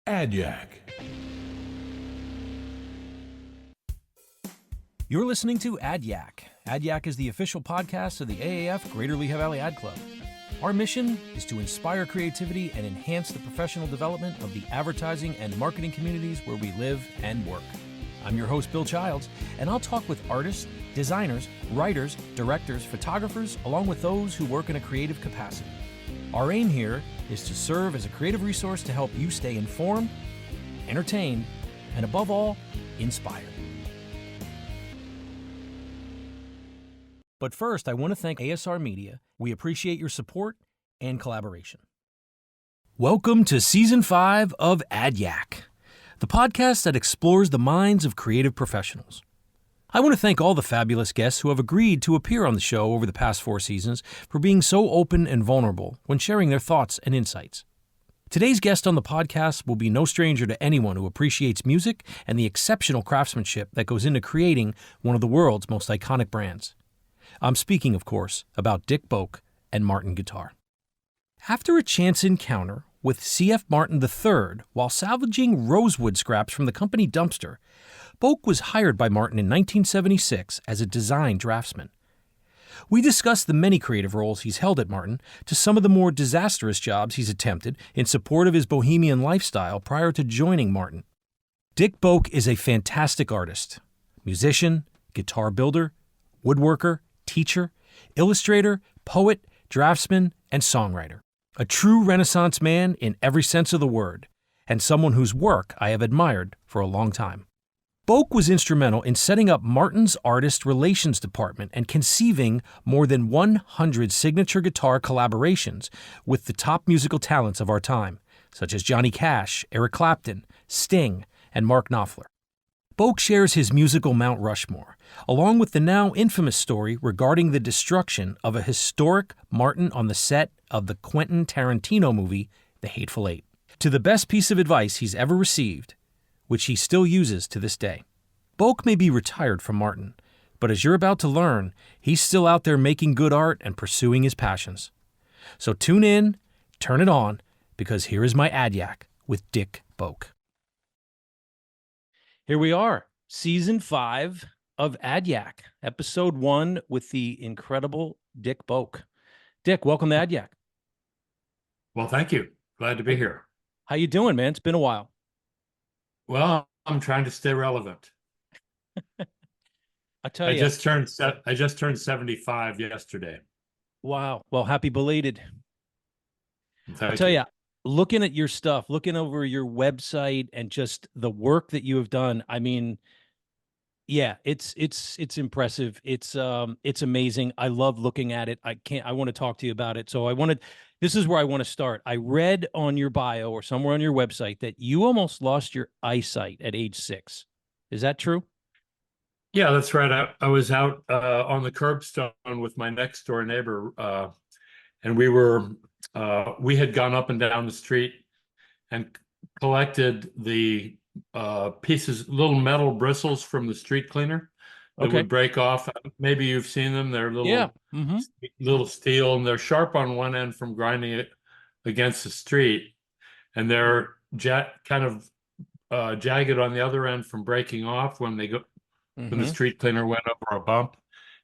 AdYak. You're listening to Ad Yack. Ad Yack is the official podcast of the AAF Greater Lehigh Valley Ad Club. Our mission is to inspire creativity and enhance the professional development of the advertising and marketing communities where we live and work. I'm your host, Bill Childs, and I'll talk with artists, designers, writers, directors, photographers, along with those who work in a creative capacity. Our aim here is to serve as a creative resource to help you stay informed, entertained, and above all, inspired. But first, I want to thank ASR Media. We appreciate your support and collaboration. Welcome to Season 5 of Ad Yack, the podcast that explores the minds of creative professionals. I want to thank all the fabulous guests who have agreed to appear on the show over the past 4 seasons for being so open and vulnerable when sharing their thoughts and insights. Today's guest on the podcast will be no stranger to anyone who appreciates music and the exceptional craftsmanship that goes into creating one of the world's most iconic brands. I'm speaking, of course, about Dick Boak and Martin Guitar. After a chance encounter with C.F. Martin III while salvaging rosewood scraps from the company dumpster, Boak was hired by Martin in 1976 as a design draftsman. We discussed the many creative roles he's held at Martin to some of the more disastrous jobs he's attempted in support of his bohemian lifestyle prior to joining Martin. Dick Boak is a fantastic artist, musician, guitar builder, woodworker, teacher, illustrator, poet, draftsman, and songwriter. A true Renaissance man in every sense of the word, and someone whose work I have admired for a long time. Boak was instrumental in setting up Martin's Artist Relations Department and conceiving more than 100 signature guitar collaborations with the top musical talents of our time, such as Johnny Cash, Eric Clapton, Sting, and Mark Knoplfer. Boak shares his musical Mount Rushmore, along with the now infamous story regarding the destruction of a historic Martin on the set of the Quentin Tarantino movie, The Hateful Eight, to the best piece of advice he's ever received, which he still uses to this day. Boak may be retired from Martin, but as you're about to learn, he's still out there making good art and pursuing his passions. So tune in, turn it on, because here is my Ad Yack with Dick Boak. Here we are, Season 5 of Ad Yack, Episode 1 with the incredible Dick Boak. Dick, welcome to Ad Yack. Well, thank you. Glad to be here. How you doing, man? It's been a while. Well, I'm trying to stay relevant. I tell you. I just turned 75 yesterday. Wow. Well, happy belated. Thank I tell you, looking at your stuff, looking over your website and just the work that you have done, I mean, yeah, it's impressive. It's amazing. I love looking at it. I want to talk to you about it. So this is where I want to start. I read on your bio or somewhere on your website that you almost lost your eyesight at age 6. Is that true? Yeah, that's right. I was out on the curbstone with my next door neighbor, and we had gone up and down the street and collected the pieces, little metal bristles from the street cleaner that would break off. Maybe you've seen them. They're little steel, and they're sharp on one end from grinding it against the street, and they're kind of jagged on the other end from breaking off when when the street cleaner went over a bump.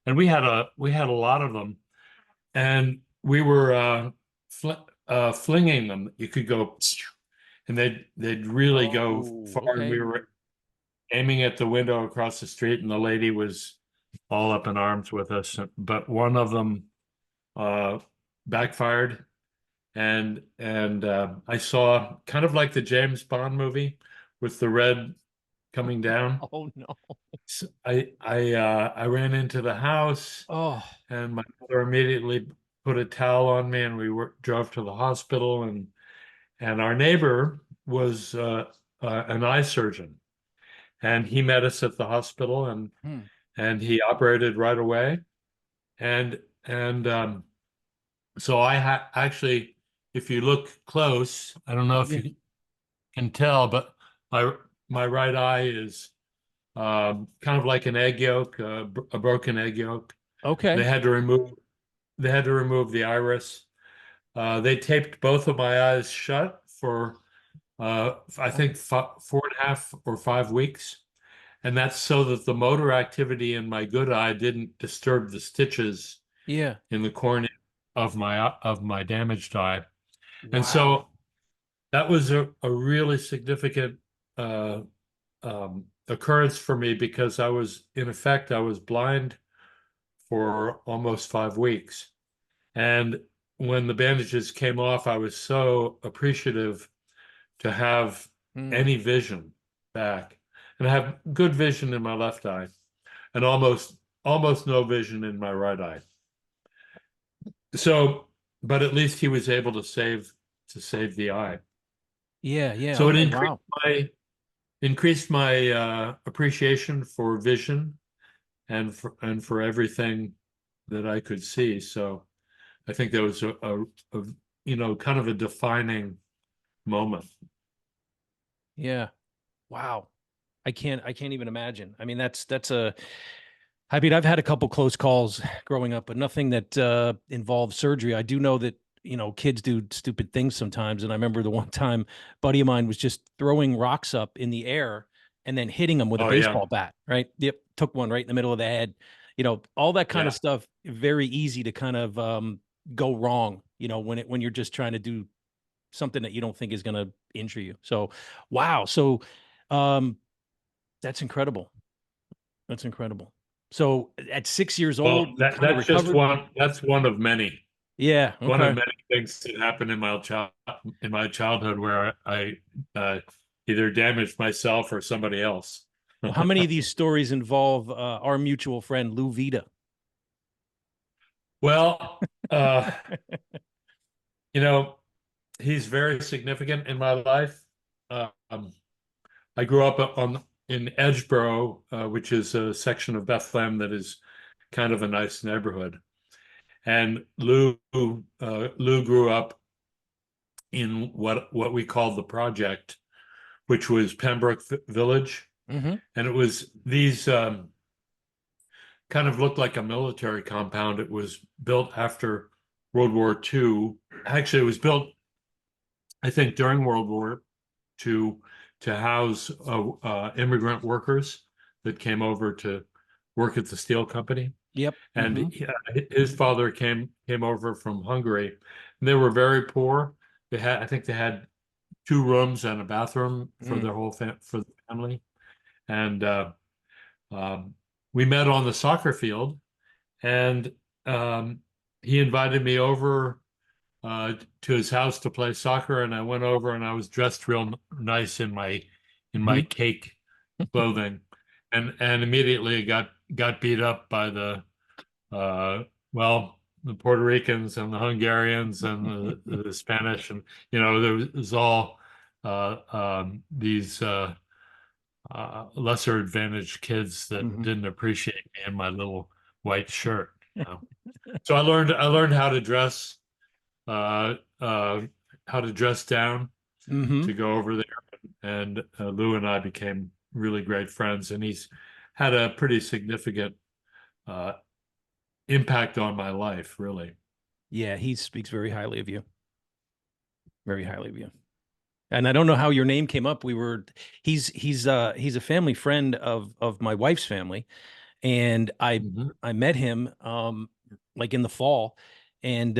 And we had a lot of them, and we were flinging them. You could go, and they'd really go far. Okay. And we were aiming at the window across the street, and the lady was all up in arms with us. But one of them backfired, and I saw, kind of like the James Bond movie with the red coming down. Oh no! So I ran into the house. Oh, and my mother immediately put a towel on me, and we drove to the hospital. And our neighbor was an eye surgeon, and he met us at the hospital, and he operated right away. And so I actually, if you look close, I don't know if you can tell, but my right eye is kind of like an egg yolk, a broken egg yolk. okay. They had to remove the iris. They taped both of my eyes shut for I think 4.5 or 5 weeks. And that's so that the motor activity in my good eye didn't disturb the stitches Yeah. in the cornea of my damaged eye. And Wow. so that was a really significant uh, occurrence for me because in effect, I was blind for almost 5 weeks. And when the bandages came off, I was so appreciative to have Mm. any vision back. And I have good vision in my left eye and almost no vision in my right eye. So, but at least he was able to save the eye. Yeah, yeah. So it Okay, increased wow. my appreciation for vision and for everything that I could see. So I think that was a kind of a defining moment. Yeah. Wow. I can't even imagine. I mean, that's a I mean, I've had a couple close calls growing up, but nothing that involved surgery. I do know that, kids do stupid things sometimes. And I remember the one time a buddy of mine was just throwing rocks up in the air and then hitting them with a Oh yeah, baseball bat, right? Yep. Took one right in the middle of the head. All that kind of yeah. stuff, very easy to kind of go wrong, when you're just trying to do something that you don't think is going to injure you. So, wow. So, um, that's incredible. That's incredible. So at 6 years old, Well, you that kind of that's just recovered. one. That's one of many. Yeah. One of Okay. many things that happened in my childhood where I either damaged myself or somebody else. Well, how many of these stories involve our mutual friend Lou Vida? Well, uh, you know, he's very significant in my life. Um, I grew up in Edgeboro, which is a section of Bethlehem that is kind of a nice neighborhood. And Lou grew up in what we called the project, which was Pembroke Village, Mm-hmm. and it was these kind of looked like a military compound. It was built after World War II. Actually, it was built, I think, during World War II to house immigrant workers that came over to work at the steel company. Yep. And Mm-hmm. his father came over from Hungary. And they were very poor. I think they had 2 rooms and a bathroom for Mm. their for the family. And um, we met on the soccer field, and um, he invited me over to his house to play soccer. And I went over, and I was dressed real nice in my Mm-hmm. cake clothing, and immediately got beat up by uh, well, the Puerto Ricans and the Hungarians and the Spanish, and there was all these lesser advantaged kids that Mm-hmm. didn't appreciate me in my little white shirt. So I learned uh, uh, how to dress down Mm-hmm. to go over there, and Lou and I became really great friends, and he's had a pretty significant uh, impact on my life, really. Yeah, he speaks very highly of you. Very highly of you. And I don't know how your name came up. He's a family friend of my wife's family, and I Mhm. I met him like in the fall, and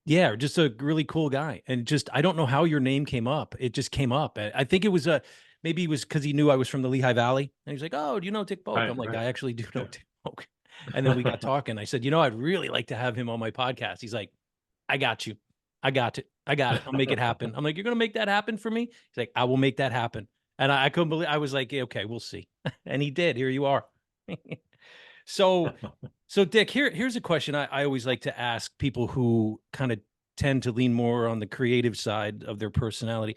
yeah, just a really cool guy. And just I don't know how your name came up. It just came up. I think it was maybe it was because he knew I was from the Lehigh Valley, and he's like, "Oh, do you know Dick Boak?" Right, I'm like, right. "I actually do know Yeah. Dick Boak." And then we got talking. I said, "I'd really like to have him on my podcast." He's like, "I got you. I got it. I got it. I'll make it happen." I'm like, "You're gonna make that happen for me?" He's like, "I will make that happen." And I couldn't believe. I was like, "Yeah, okay, we'll see." And he did. Here you are. So, so Dick, here's a question I always like to ask people who kind of tend to lean more on the creative side of their personality.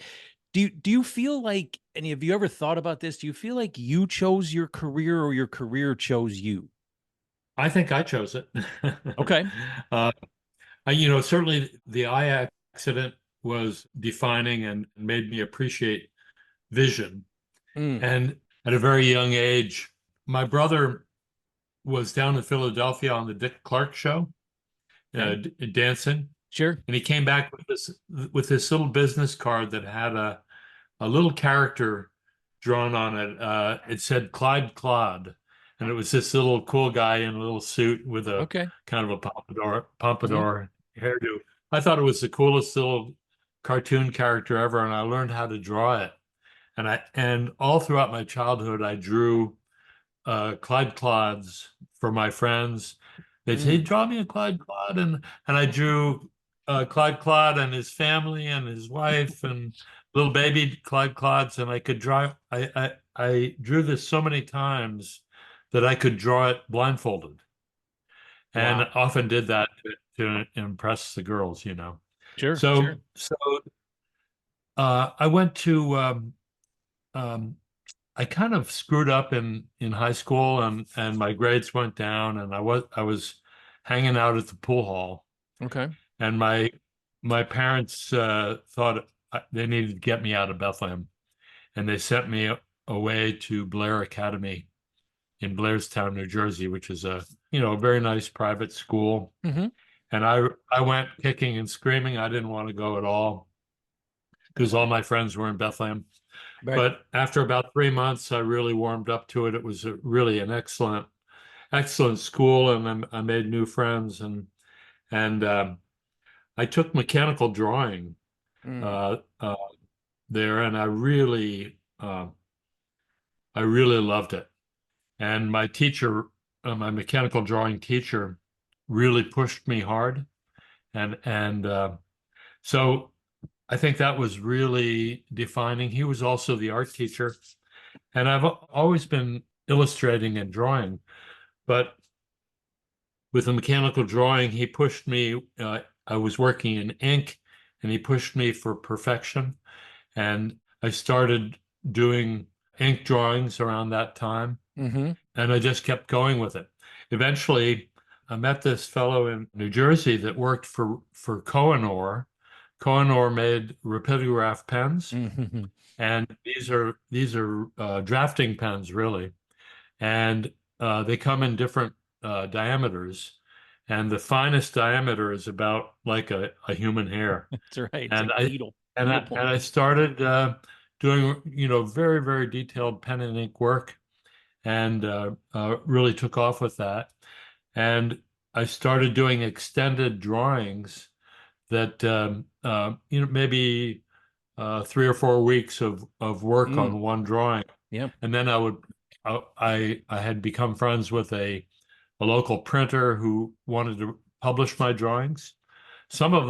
Do you feel like, and have you ever thought about this? Do you feel like you chose your career or your career chose you? I think I chose it. Okay. uh, certainly the eye accident was defining and made me appreciate vision. Mm, And at a very young age, my brother was down in Philadelphia on the Dick Clark show, okay. dancing, Sure. and he came back with this little business card that had a little character drawn on it. It said Clyde Clod, and it was this little cool guy in a little suit with a Okay. kind of a Hmm. pompadour hairdo. I thought it was the coolest little cartoon character ever, and I learned how to draw it. And all throughout my childhood, I drew Clyde Clods for my friends. They'd say, Mm. "Draw me a Clyde Clod," and I drew Clyde Clod and his family and his wife and little baby Clyde Clods, and I could draw. I drew this so many times that I could draw it blindfolded, and Wow. often did that to impress the girls, you know. Sure, sure. So I went to um, I kind of screwed up in high school, and my grades went down, and I was hanging out at the pool hall, Okay. and my parents thought they needed to get me out of Bethlehem, and they sent me away to Blair Academy in Blairstown, New Jersey, which is a very nice private school. Hmm. And I went kicking and screaming. I didn't want to go at all because all my friends were in Bethlehem. Right. But after about 3 months, I really warmed up to it. It was really an excellent school, and I made new friends, and I took mechanical drawing Mm. uh, there, and I really loved it. And my teacher, my mechanical drawing teacher, really pushed me hard, and so I think that was really defining. He was also the art teacher, and I've always been illustrating and drawing, but with the mechanical drawing, he pushed me. I was working in ink, and he pushed me for perfection. And I started doing ink drawings around that time, Hmm. and I just kept going with it. Eventually, I met this fellow in New Jersey that worked for Kohinoor. Kohinoor made rapidograph pens, Hmm. and these are drafting pens, really, and they come in different diameters, and the finest diameter is about like a human hair. That's right. It's And like I and I needlepoint. and I started doing very very detailed pen and ink work, and really took off with that. And I started doing extended drawings that maybe 3 or 4 weeks of work Mm. on one drawing, Yeah. and then I had become friends with a local printer who wanted to publish my drawings. Some of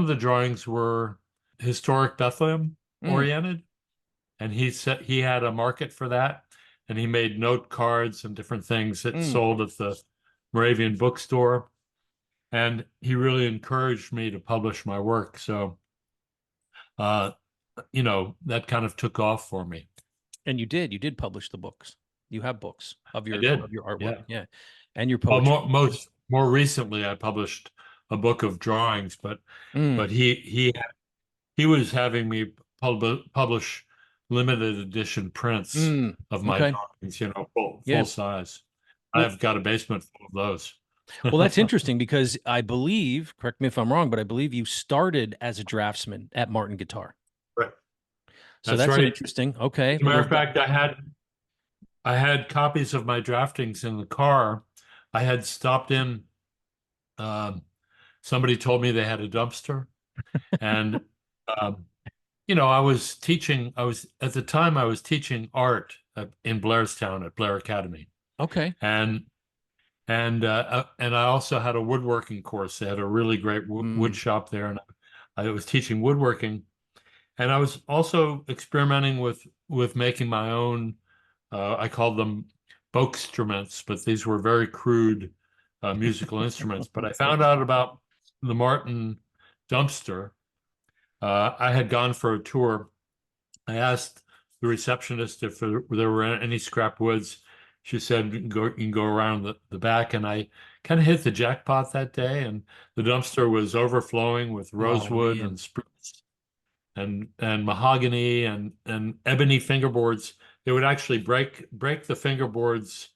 the drawings were historic Bethlehem Mm. oriented, and he said he had a market for that, and he made note cards and different things that Mm. sold at the Moravian bookstore. And he really encouraged me to publish my work. So, uh, that kind of took off for me. And you did publish the books. You have books of I your did. of your artwork. Yeah. Yeah. And your Well, poetry. more recently, I published a book of drawings, but Mm. he was having me publish limited edition prints Mm. of my Okay. drawings, full Yeah. size. Well, I've got a basement full of those. well, that's interesting because I believe, correct me if I'm wrong, but I believe you started as a draftsman at Martin Guitar. Right. So That's that's an right. interesting. Okay. As a matter of fact, I had copies of my draftings in the car. I had stopped in. Um, Somebody told me they had a dumpster, and um, I was teaching. I was at the time I was teaching art in Blairstown at Blair Academy, Okay. and and I also had a woodworking course. They had a really great wood Mm. shop there, and I was teaching woodworking, and I was also experimenting with making my own. I called them Boak instruments, but these were very crude musical instruments. But I found out about the Martin dumpster. I had gone for a tour. I asked the receptionist if there were any scrap woods. She said you can go around the back, and I kind of hit the jackpot that day. And the dumpster was overflowing with Oh rosewood man. and spruce and mahogany and ebony fingerboards. They would actually break the fingerboards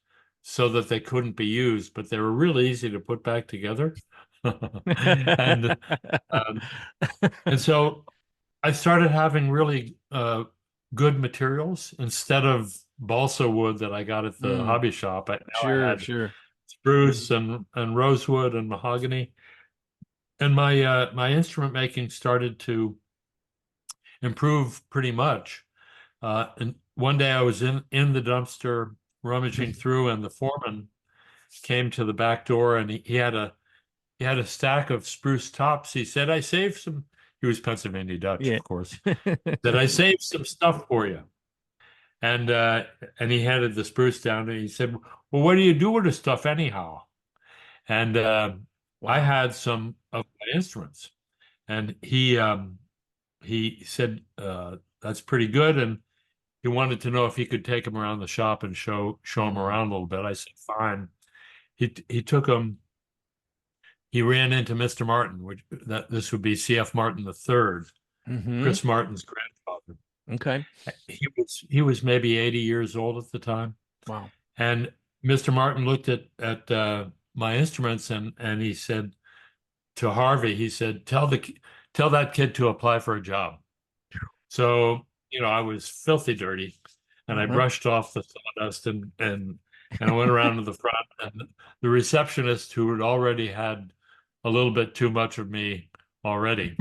so that they couldn't be used, but they were really easy to put back together. and um, and so I started having really good materials instead of balsa wood that I got at the Mm, hobby shop. Now I sure, had sure. spruce and rosewood and mahogany. And my instrument making started to improve pretty much. And one day I was in the dumpster rummaging through, and the foreman came to the back door, and he had a stack of spruce tops. He said, "I saved some." He was Pennsylvania Dutch, Yeah. of course. That I saved some stuff for you, and uh, and he handed the spruce down, and he said, "Well, what do you do with the stuff anyhow?" And I Wow. had some of my instruments, and he said, "That's pretty good," and he wanted to know if he could take him around the shop and show him Mm, around a little bit. I said, "Fine." He took him. He ran into Mr. Martin, which that this would be C.F. Martin III, hmm. Chris Martin's grandfather. Okay. He was maybe 80 years old at the time, Wow. and Mr. Martin looked at my instruments, and he said to Harvey, he said, tell that kid to apply for a job." So, I was filthy dirty, and I Uh-huh. brushed off the sawdust, and I went around to the front, and the receptionist, who had already had a little bit too much of me already,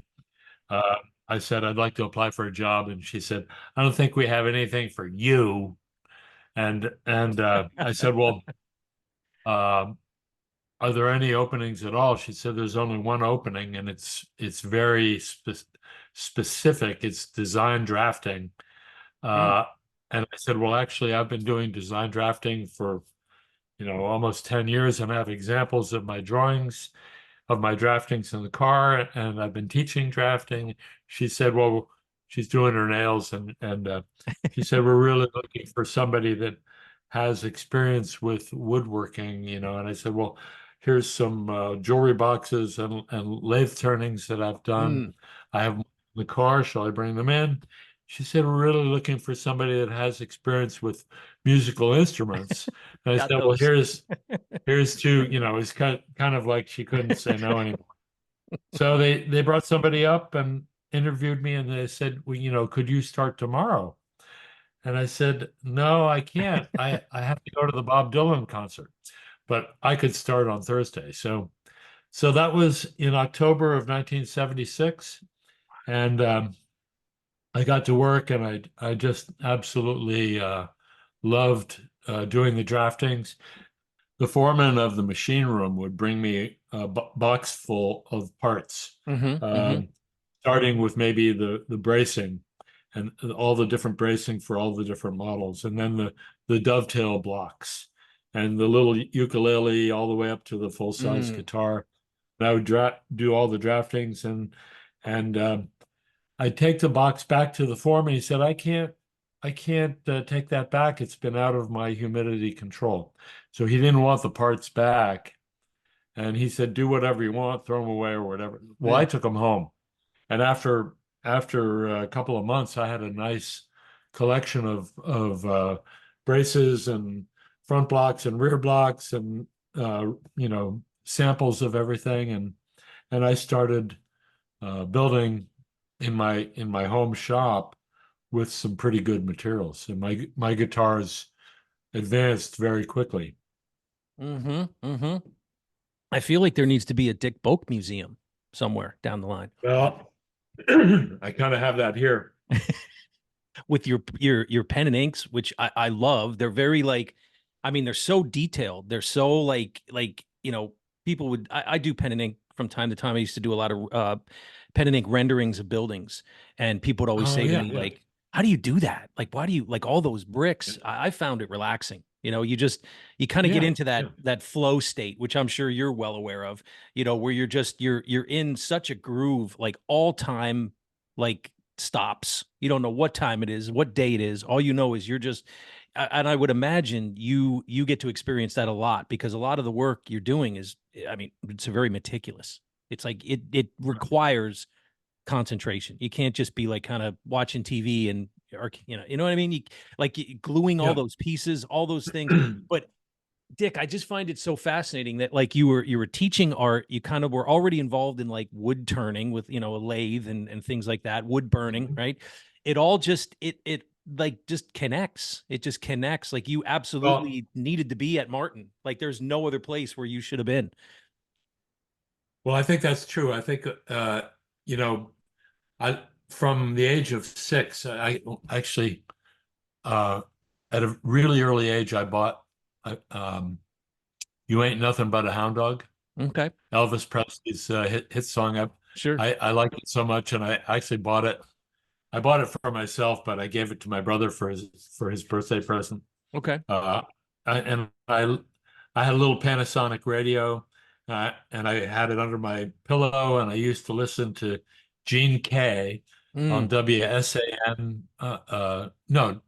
uh, I said, "I'd like to apply for a job," and she said, "I don't think we have anything for you." And I said, "Well, um, are there any openings at all?" She said, "There's only one opening, and it's very specific. It's design drafting." Mm. Uh, and I said, "Well, actually, I've been doing design drafting for, almost 10 years, and I have examples of my drawings, of my draftings in the car, and I've been teaching drafting." She said, "Well," she's doing her nails, and she said, "We're really looking for somebody that has experience with woodworking, And I said, "Well, here's some jewelry boxes and lathe turnings that I've done. Mm. I have them in the car. Shall I bring them in?" She said, "We're really looking for somebody that has experience with musical instruments." And I Got said, "Well, those. here's two," it's kind of like she couldn't say no anymore. So they brought somebody up and interviewed me, and they said, "Well, could you start tomorrow?" And I said, "No, I can't. I have to go to the Bob Dylan concert, but I could start on Thursday." So that was in October of 1976, and I got to work, and I just absolutely loved doing the draftings. The foreman of the machine room would bring me a box full of parts, Hmm. Hmm. um, starting with maybe the bracing and all the different bracing for all the different models, and then the dovetail blocks and the little ukulele all the way up to the full size Mm. guitar. And I would do all the draftings, and I'd take the box back to the foreman. He said, I can't take that back. It's been out of my humidity control." So he didn't want the parts back. And he said, "Do whatever you want, throw them away or whatever." Well, I Yeah. took them home. And after a couple of months, I had a nice collection of braces and front blocks and rear blocks and samples of everything. And I started building in my home shop with some pretty good materials, and my guitars advanced very quickly. Hmm. Hmm. I feel like there needs to be a Dick Boak museum somewhere down the line Well, I kind of have that here. with your pen and inks, which I love. They're very like, I mean, they're so detailed. They're so like people would I do pen and ink from time to time. I used to do a lot of pen and ink renderings of buildings, and people would always Oh say to yeah, me yeah, like, "How do you do that? Like, why do you like all those bricks?" I found it relaxing. You kind of get yeah, into that yeah. that flow state, which I'm sure you're well aware of. Where you're in such a groove, like all time, like stops. You don't know what time it is, what day it is. All you know is you're just and I would imagine you get to experience that a lot because a lot of the work you're doing is, I mean, it's very meticulous. It's like it requires concentration. You can't just be like kind of watching TV and or you know what I mean? Like gluing all Yeah. those pieces, all those things. But Dick, I just find it so fascinating that like you were teaching art, you kind of were already involved in like wood turning with a lathe and things like that, wood burning, Mhm. right? It all just it like just connects. It just connects. Like you Well, absolutely needed to be at Martin. Like there's no other place where you should have been. well, I think that's true. I think, you know, I from the age of 6, I actually, uh, at a really early age, I bought "You Ain't Nothing But a Hound Dog," Okay. Elvis Presley's hit song. Sure. I liked it so much, and I actually bought it. I bought it for myself, but I gave it to my brother for his birthday present. Okay. Uh, and I had a little Panasonic radio, and I had it under my pillow, and I used to listen to Gene Kay on Mm. WSAN. No,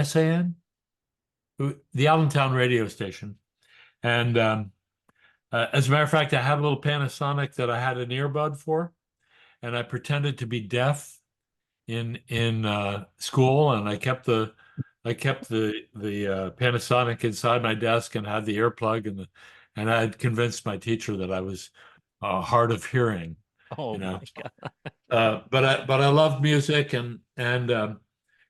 SAN, the Allentown radio station. And as a matter of fact, I had a little Panasonic that I had an earbud for, and I pretended to be deaf in school, and I kept the Panasonic inside my desk and had the earplug, and I had convinced my teacher that I was hard of hearing, Oh you my know. God. But I loved music, and you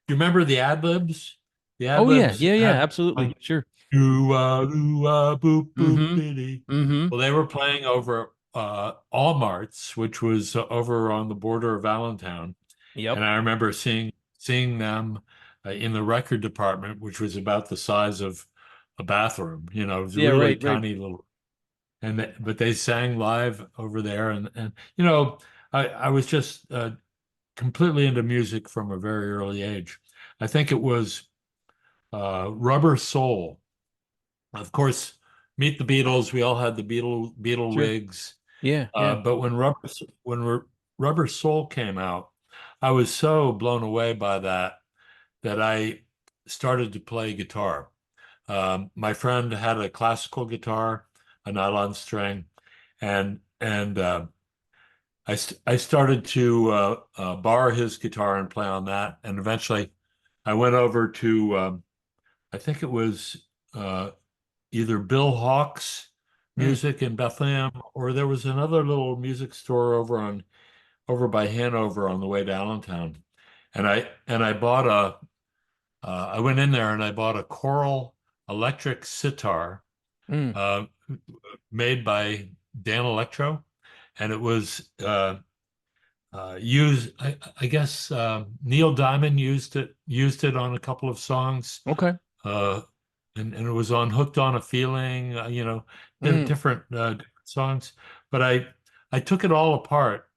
remember the ad libs? The ad Oh yeah. libs Yeah. Yeah. had Absolutely. like Sure. boop boop Mm-hmm. diddy. Mm-hmm. Well, they were playing over Allmart's, which was over on the border of Allentown, Yep. and I remember seeing them in the record department, which was about the size of a bathroom. You know, it was a Yeah. really Right. Right. tiny little. But they sang live over there, and I was just completely into music from a very early age. I think it was Rubber Soul. Of course, Meet the Beatles. We all had the Beatle Sure. wigs. Yeah. Yeah. But Rubber Soul came out, I was so blown away by that I started to play guitar. My friend had a classical guitar, a nylon string, and I started to borrow his guitar and play on that. And eventually, I went over to I think it was uh, either Bill Hawk's Mm. music in Bethlehem, or there was another little music store over by Hanover on the way to Allentown. And I bought I went in there and I bought a Choral electric sitar Mm. uh, made by Dan Electro, and it was used. I guess Neil Diamond used it on a couple of songs, Okay. uh, and it was on "Hooked on a Feeling," Mm. different songs. But I took it all apart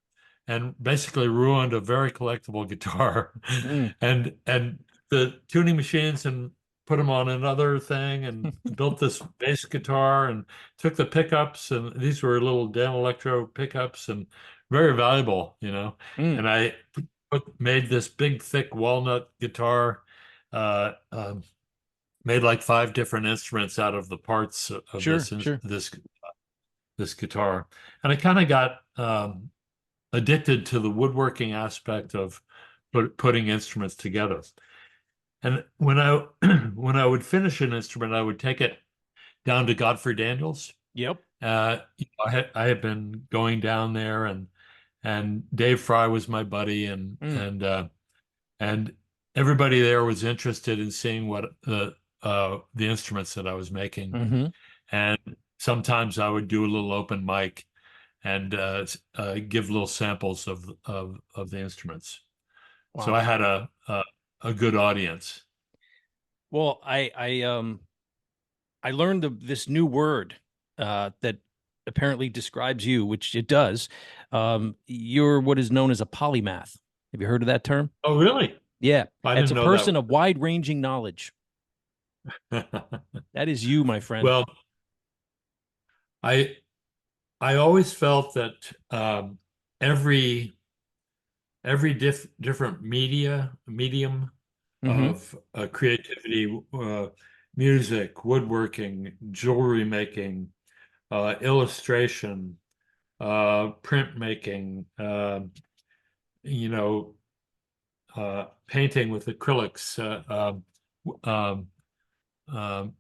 and basically ruined a very collectible guitar, Mm. and the tuning machines, and put them on another thing, and built this bass guitar, and took the pickups, and these were little Dan Electro pickups, and very valuable, Mm. and I made this big thick walnut guitar, uh, um, made like 5 different instruments out of the parts of Sure. Sure. this guitar, and I kind of got addicted to the woodworking aspect of putting instruments together. And when I when I would finish an instrument, I would take it down to Godfrey Daniels. Yep. I had been going down there, and Dave Fry was my buddy, Mm. and everybody there was interested in seeing what the instruments that I was making. Mm-hmm. And sometimes I would do a little open mic and give little samples of the instruments. So Wow. I had a good audience. Well, I learned this new word that apparently describes you, which it does. You're what is known as a polymath. Have you heard of that term? Oh, really? Yeah, I it's didn't a know person of wide-ranging knowledge. that. That is you, my friend. Well, I I always felt that every different medium Mm-hmm. of creativity, music, woodworking, jewelry making, illustration, printmaking, you know, painting with acrylics, um, um,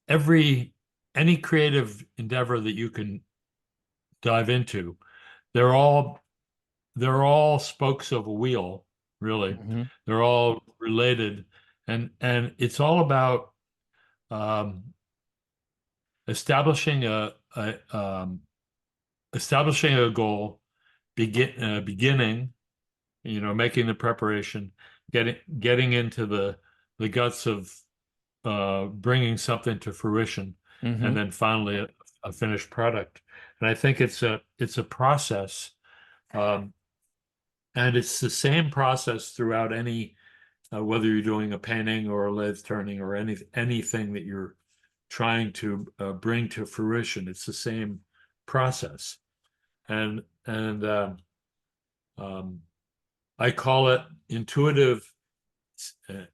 every any creative endeavor that you can dive into, they're all they're all spokes of a wheel, really. Hmm. They're all related, and it's all about um, establishing establishing a goal, beginning, making the preparation, getting into the guts of bringing something to fruition, Hmm. and then finally a finished product. And I think it's a process, um, and it's the same process throughout any whether you're doing a painting or a lathe turning or anything that you're trying to bring to fruition. It's the same process, and um, I call it intuitive,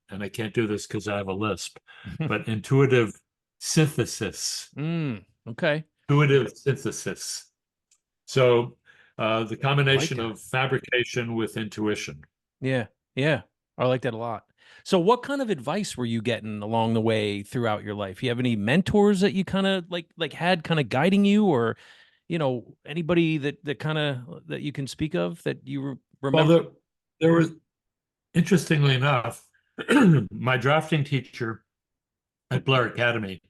and I can't do this because I have a lisp, but intuitive synthesis. Okay. Intuitive synthesis. So the I like combination that. of fabrication with intuition. Yeah. Yeah. I like that a lot. So what kind of advice were you getting along the way throughout your life? You have any mentors that you kind of like had kind of guiding you, or anybody that kind of that you can speak of that you Well, remember? there was, interestingly enough, my drafting teacher at Blair Academy,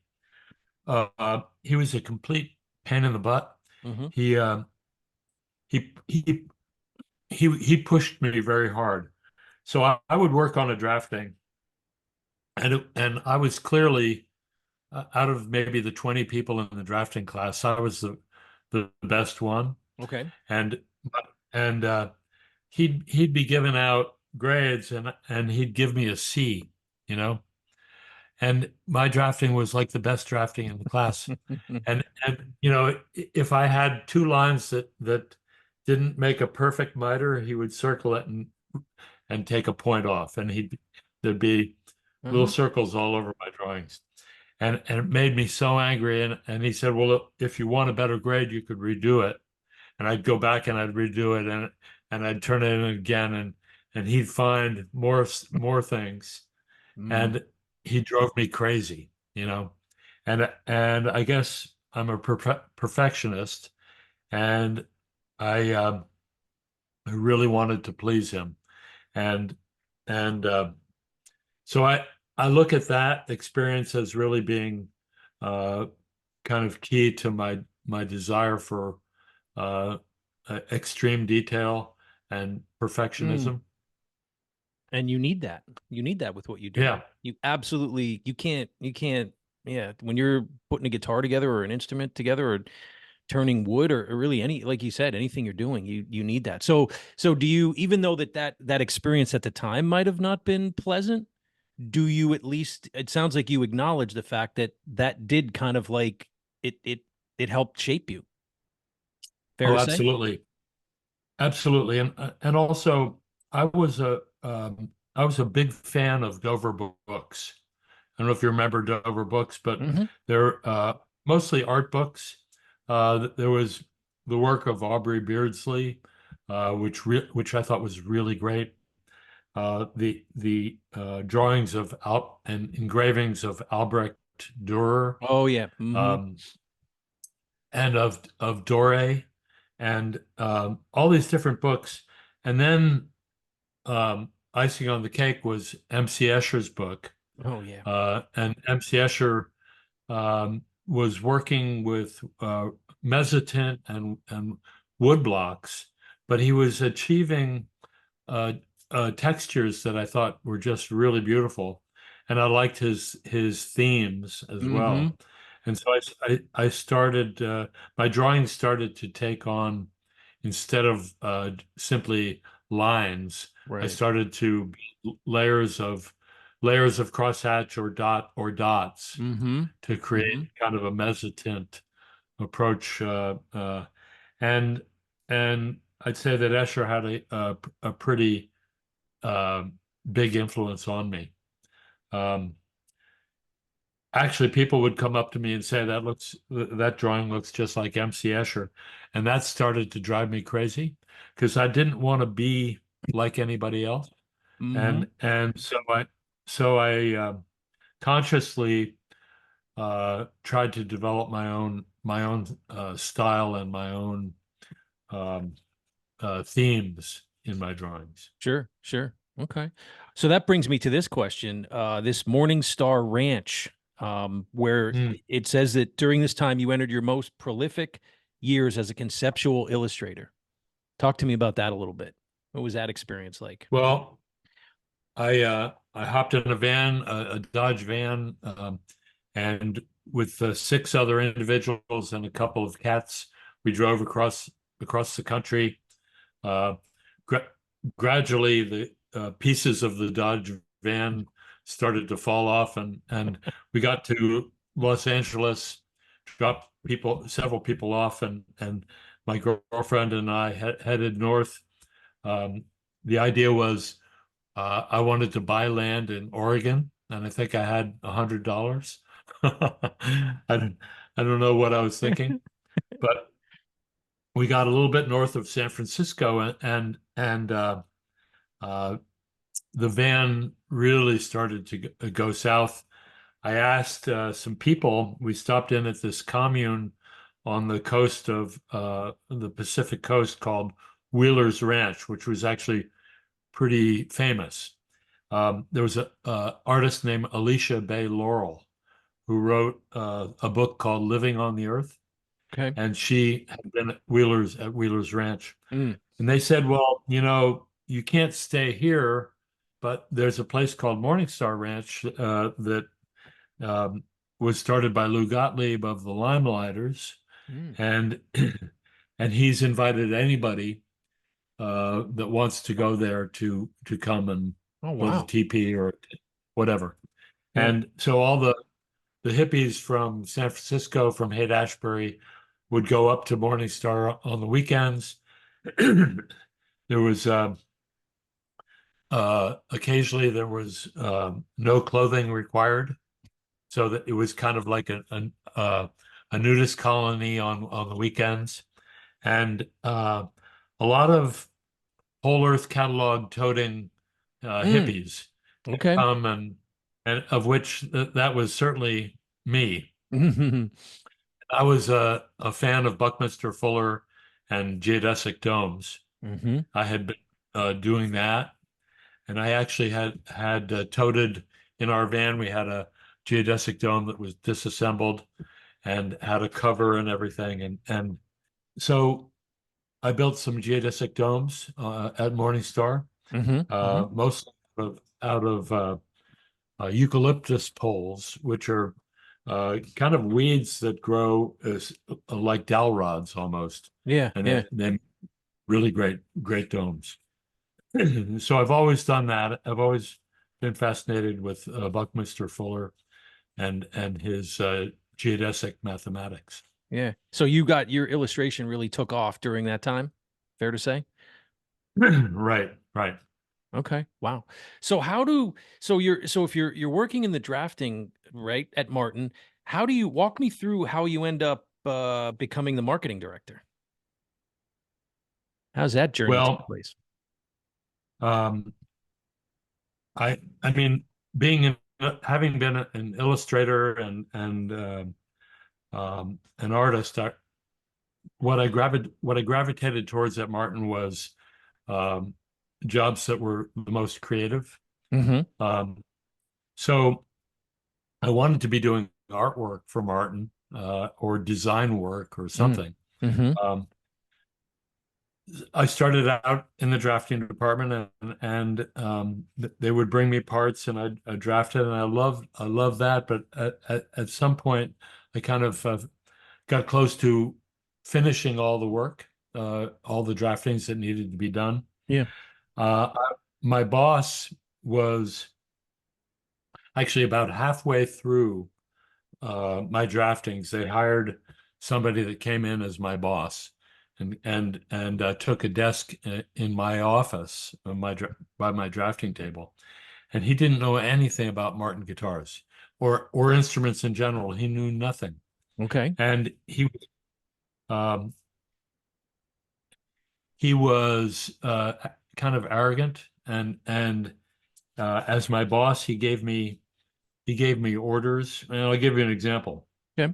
he was a complete pain in the butt. Hmm. He he he he pushed me very hard. So I would work on a drafting, and I was clearly out of maybe the 20 people in the drafting class, I was the best one, Okay. and and he'd be giving out grades, and he'd give me a C, you know, and my drafting was like the best drafting in the class. And if I had two lines that didn't make a perfect miter, he would circle it and take a point off, and there'd be little Uh-huh. circles all over my drawings. And it made me so angry. And he said, well, if you want a better grade, you could redo it. And I'd go back and I'd redo it, and I'd turn it in again, and he'd find more things. Mm. And he drove me crazy, and I guess I'm a perfectionist, and I really wanted to please him. And and so I look at that experience as really being uh, kind of key to my desire for uh, extreme detail and Mm. perfectionism. And you need that. You need that with what you do. Yeah. You absolutely you can't yeah, when you're putting a guitar together or an instrument together or turning wood or really any like you said, anything you're doing, you need that. So do you even though that experience at the time might have not been pleasant, do you at least it sounds like you acknowledge the fact that that did kind of like it helped shape you. Fair Oh, to say? absolutely. Absolutely. And also I was a big fan of Dover books. I don't know if you remember Dover books, but Hmm. they're mostly art books. There was the work of Aubrey Beardsley, which I thought was really great. The drawings of Al and engravings of Albrecht Dürer, Oh yeah. Hmm. um, and of Doré, and all these different books. And then icing on the cake was M.C. Escher's book, Oh yeah. and M.C. Escher was working with mezzotint and wood blocks, but he was achieving uh, textures that I thought were just really beautiful, and I liked his themes as Hmm. well. And so I started my drawing started to take on, instead of simply lines, I Right. started to layers of crosshatch or dots Hmm. to create Hmm. kind of a mezzotint approach, and and I'd say that Escher had a pretty um, big influence on me. Um, Actually, people would come up to me and say that drawing looks just like MC Escher, and that started to drive me crazy because I didn't want to be like anybody else, Hmm. and so I consciously tried to develop my own style and my own um, themes in my drawings. Sure, sure. Okay. So that brings me to this question. This Morning Star Ranch, where Mm. it says that during this time you entered your most prolific years as a conceptual illustrator. Talk to me about that a little bit. What was that experience like? Well, I hopped in a van, a Dodge van, and with six other individuals and a couple of cats, we drove across the country. Uh, gra Gradually, the pieces of the Dodge van started to fall off, and we got to Los Angeles, dropped several people off, and my girlfriend and I headed north. Um, the idea was I wanted to buy land in Oregon, and I think I had $100. I don't know what I was thinking, but we got a little bit north of San Francisco, and uh, the van really started to go south. I asked some people. We stopped in at this commune on the coast of the Pacific coast called Wheeler's Ranch, which was actually pretty famous. There was a artist named Alicia Bay Laurel who wrote a book called Living on the Earth, Okay. and she had been at Wheeler's Ranch. Mm. And they said, well, you can't stay here, but there's a place called Morningstar Ranch that um, was started by Lou Gottlieb of the Limelighters, Mm. and and he's invited anybody that wants to go there to come and Oh, build a wow. teepee or whatever. Yeah. And so all the hippies from San Francisco, from Haight-Ashbury, would go up to Morningstar on the weekends. There was occasionally there was no clothing required, so that it was kind of like a nudist colony on the weekends, and a lot of whole earth catalog toting Mm. hippies Okay. come, and of which that was certainly me. Hmm. I was a fan of Buckminster Fuller and geodesic domes. I had been doing that, and I actually had toted in our van. We had a geodesic dome that was disassembled and had a cover and everything, and so I built some geodesic domes at Morningstar, Hmm. Hmm. mostly out of eucalyptus poles, which are kind of weeds that grow as like dowel rods almost, Yeah. and Yeah. they really great domes. So I've always done that. I've always been fascinated with Buckminster Fuller and his geodesic mathematics. Yeah. So you got your illustration really took off during that time. Fair to say? Right, right. Okay. Wow. So if you're working in the drafting, right, at Martin, how do you walk me through how you end up becoming the marketing director? How's that journey take Well, place? um, I mean, having been an illustrator and an artist, what I gravitated towards at Martin was um, jobs that were the most creative. Hmm. Um, so I wanted to be doing artwork for Martin or design work or Mm. something. Hmm. Um, I started out in the drafting department, and they would bring me parts, and I'd draft it, and I love that. But at some point, I kind of got close to finishing all the work, all the draftings that needed to be done. Yeah. My boss was actually about halfway through my draftings. They hired somebody that came in as my boss and took a desk in my office by my drafting table. And he didn't know anything about Martin guitars or instruments in general. He knew nothing. Okay. And um, he was kind of arrogant, and as my boss, he gave me orders. And I'll give you an example. Okay.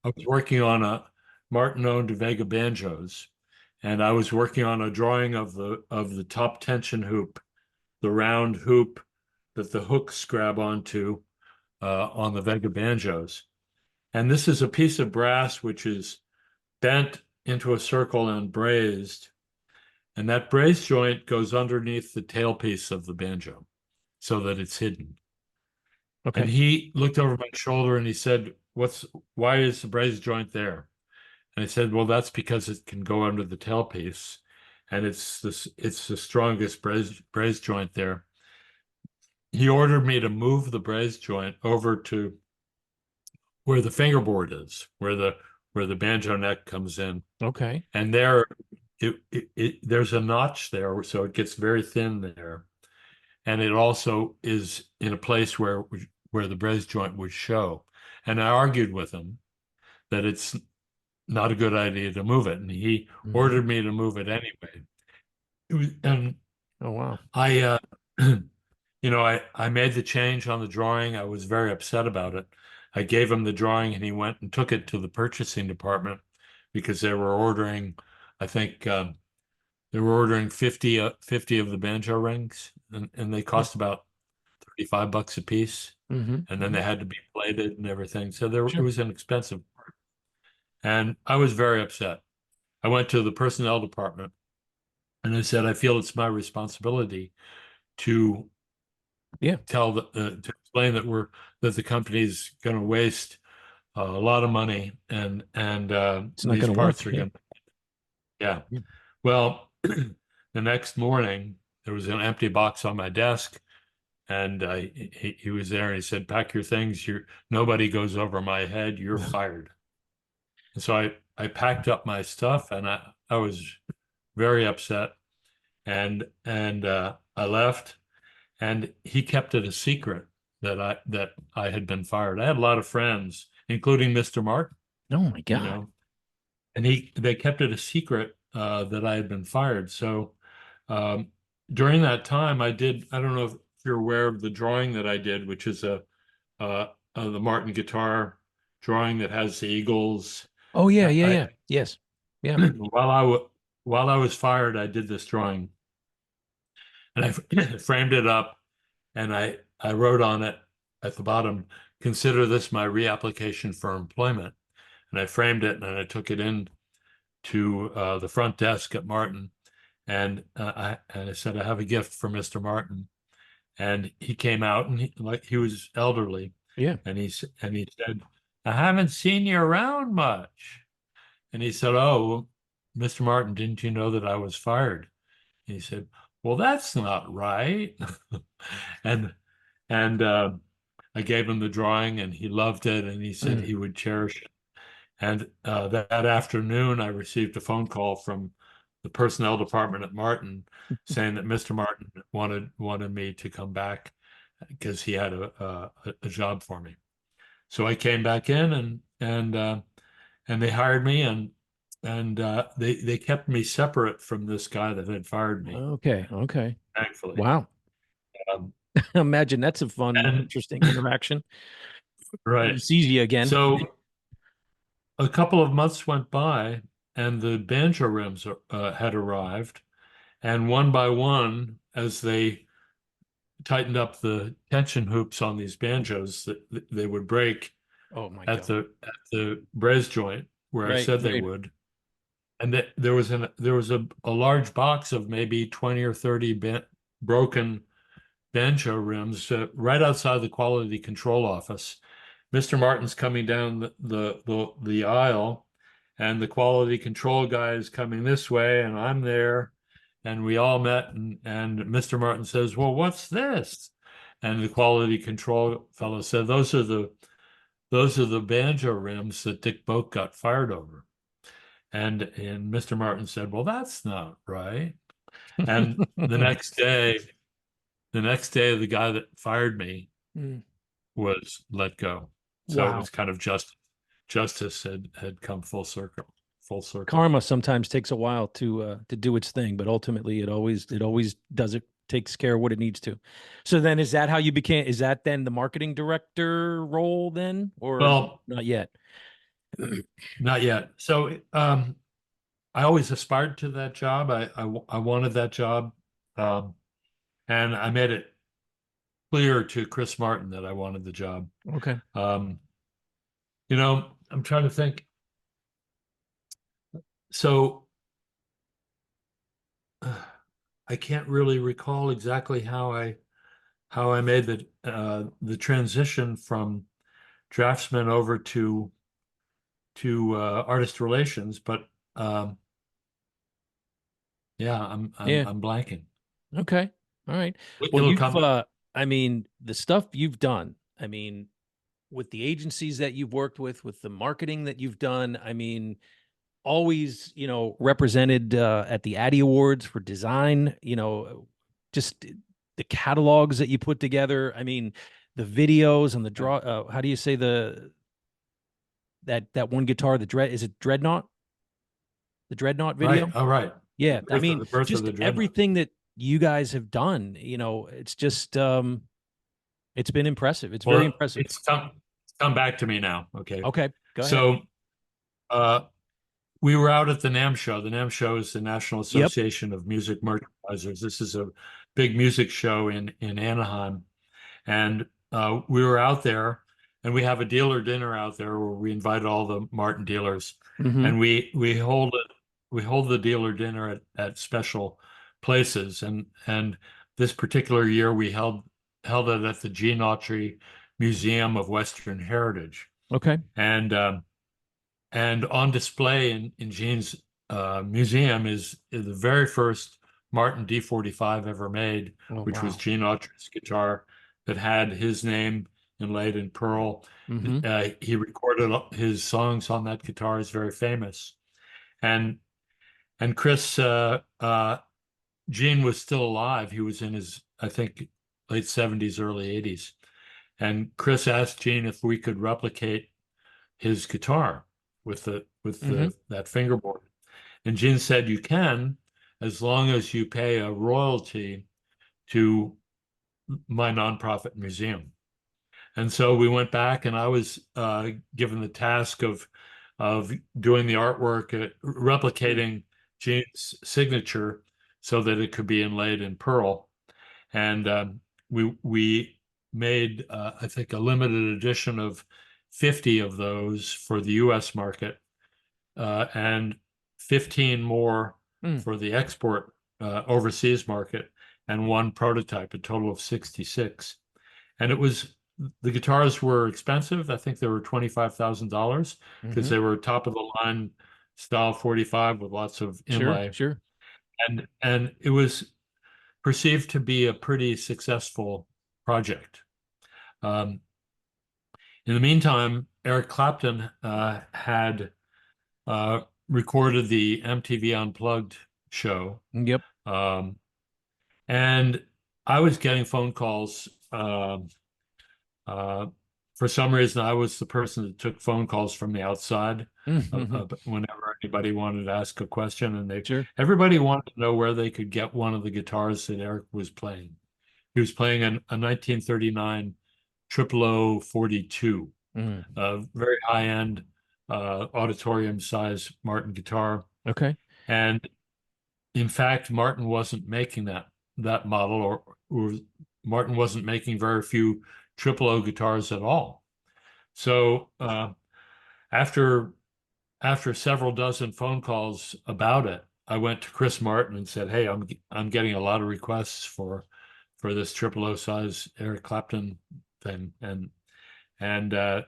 I was working on a Martin owned Vega banjos, and I was working on a drawing of the top tension hoop the round hoop that the hooks grab onto on the Vega banjos. And this is a piece of brass which is bent into a circle and brazed. And that braze joint goes underneath the tailpiece of the banjo so that it's hidden. And Okay. he looked over my shoulder and he said, why is the braze joint there? And I said, well, that's because it can go under the tailpiece. And it's the strongest braze joint there. He ordered me to move the braze joint over to where the fingerboard is, where the banjo neck comes in. Okay. And there's a notch there, so it gets very thin there. And it also is in a place where the braze joint would show. And I argued with him that it's not a good idea to move it. And he ordered me to move it anyway. And Oh, wow. I, I made the change on the drawing. I was very upset about it. I gave him the drawing and he went and took it to the purchasing department because they were ordering, I think, they were ordering 50 of the banjo rings and they cost about $35 a piece. Mm-hmm. And then they had to be plated and everything. So it Sure. was an expensive part. And I was very upset. I went to the personnel department and I said, I feel it's my responsibility to Yeah. to explain that the company's going to waste a lot of money and It's not these going to work. parts are Yeah. going to, yeah. Yeah. Well, the next morning there was an empty box on my desk and he was there and he said, pack your things. Nobody goes over my head. You're fired. And so I packed up my stuff and I was very upset and I left and he kept it a secret that I had been fired. I had a lot of friends, including Mr. Mark, Oh my you God. know, and they kept it a secret that I had been fired. So um, during that time, I don't know if you're aware of the drawing that I did, which is the Martin guitar drawing that has the eagles. Oh yeah, I, yeah, I yeah. Yes. Yeah. while I was fired, I did this drawing and I framed it up and I wrote on it at the bottom, consider this my reapplication for employment. And I framed it and I took it in to the front desk at Martin. And I said, I have a gift for Mr. Martin. And he came out and he was elderly. Yeah. And he said, I haven't seen you around much. And he said, oh, Mr. Martin, didn't you know that I was fired? And he said, well, that's not right. and and I gave him the drawing and he loved it and he said Mm. he would cherish it. And that afternoon, I received a phone call from the personnel department at Martin saying that Mr. Martin wanted me to come back because he had a job for me. So I came back in and they hired me and they kept me separate from this guy that had fired me, Okay. Okay. thankfully. Wow. Um, Imagine that's a fun, and interesting interaction. He right. sees you again. So a couple of months went by and the banjo rims had arrived. And one by one, as they tightened up the tension hoops on these banjos, that they would break Oh my at God. the braze joint where I Right. said they Right. would. And there was a large box of maybe 20 or 30 broken banjo rims right outside the quality control office. Mr. Martin's coming down the aisle, and the quality control guy is coming this way, and I'm there, and we all met, and Mr. Martin says, "Well, what's this?" And the quality control fellow said, those are the banjo rims that Dick Boak got fired over." And Mr. Martin said, "Well, that's not right." And the next day, the guy that fired me Mm. was let go. So it Wow. was kind of justice had come full circle, full circle. Karma sometimes takes a while to do its thing, but ultimately it always does it takes care of what it needs to. So then is that then the marketing director role then or Well, not yet? not yet. So I always aspired to that job. I wanted that job, um, and I made it clear to Chris Martin that I wanted the job. Okay. Um, I'm trying to think. So I can't really recall exactly how I made the transition from draftsman over to artist relations, but um, yeah, Yeah. I'm blanking. Okay. All right. Well, It'll come. I mean, the stuff you've done, I mean, with the agencies that you've worked with the marketing that you've done, I mean, always, represented at the Addy Awards for design, just the catalogs that you put together. I mean, the videos and the draw, how do you say that one guitar, is it Dreadnought? The Dreadnought Right. video? All right. Yeah. I mean, The birth of just the dreadnought. everything that you guys have done, it's just it's been impressive. It's very Well, impressive. it's come back to me now. Okay. Okay, go ahead. So uh, we were out at the NAMM show. The NAMM show is the National Yep. Association of Music Merchandisers. This is a big music show in Anaheim. And we were out there, and we have a dealer dinner out there where we invited all the Martin dealers, Mm-hmm. and we hold the dealer dinner at special places. And this particular year we held it at the Gene Autry Museum of Western Heritage, Okay. and on display in Gene's museum is the very first Martin D45 ever made, Oh, which was wow. Gene Autry's guitar that had his name inlaid in pearl. Mm-hmm. He recorded his songs on that guitar. Is very famous. And Chris, Gene was still alive. He was in his, I think, late 70s, early 80s. And Chris asked Gene if we could replicate his guitar with Mm-hmm. the that fingerboard. And Gene said you can, as long as you pay a royalty to my nonprofit museum. And so we went back, and I was given the task of doing the artwork, replicating Gene's signature so that it could be inlaid in pearl. And we made I think a limited edition of 50 of those for the U.S. market, and 15 more Mm. for the export overseas market, and one prototype, a total of 66. And the guitars were expensive. I think they were $25,000 because Mm-hmm. they were top of the line style 45 with lots of Sure, inlay. sure. And it was perceived to be a pretty successful project. Um, in the meantime, Eric Clapton had recorded the MTV Unplugged show. Yep. Um, and I was getting phone calls. Uh, for some reason, I was the person that took phone calls from the outside Mm-hmm. whenever anybody wanted to ask a question, and Sure. everybody wanted to know where they could get one of the guitars that Eric was playing. He was playing a 1939 Triple O 42, Mm. a very high-end auditorium size Martin guitar. Okay. And in fact, Martin wasn't making that model, or Martin wasn't making very few Triple O guitars at all. So after several dozen phone calls about it, I went to Chris Martin and said, "Hey, I'm getting a lot of requests for this Triple O size Eric Clapton thing," and I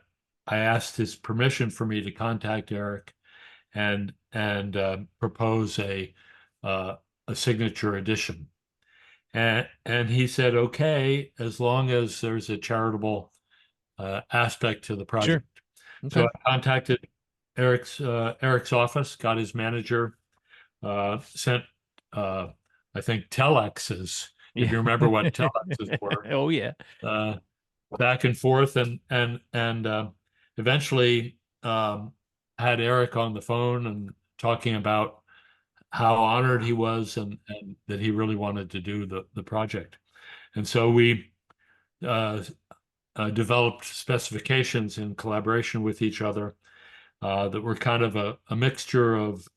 asked his permission for me to contact Eric and propose a signature edition. And he said, okay, as long as there's a charitable aspect to the Sure. project. So Okay. I contacted Eric's office, got his manager, sent I think telexes, if Yeah. you remember what telexes were, Oh, yeah. uh, back and forth, and eventually had Eric on the phone and talking about how honored he was, and that he really wanted to do the project. And so we uh, developed specifications in collaboration with each other that were kind of a mixture of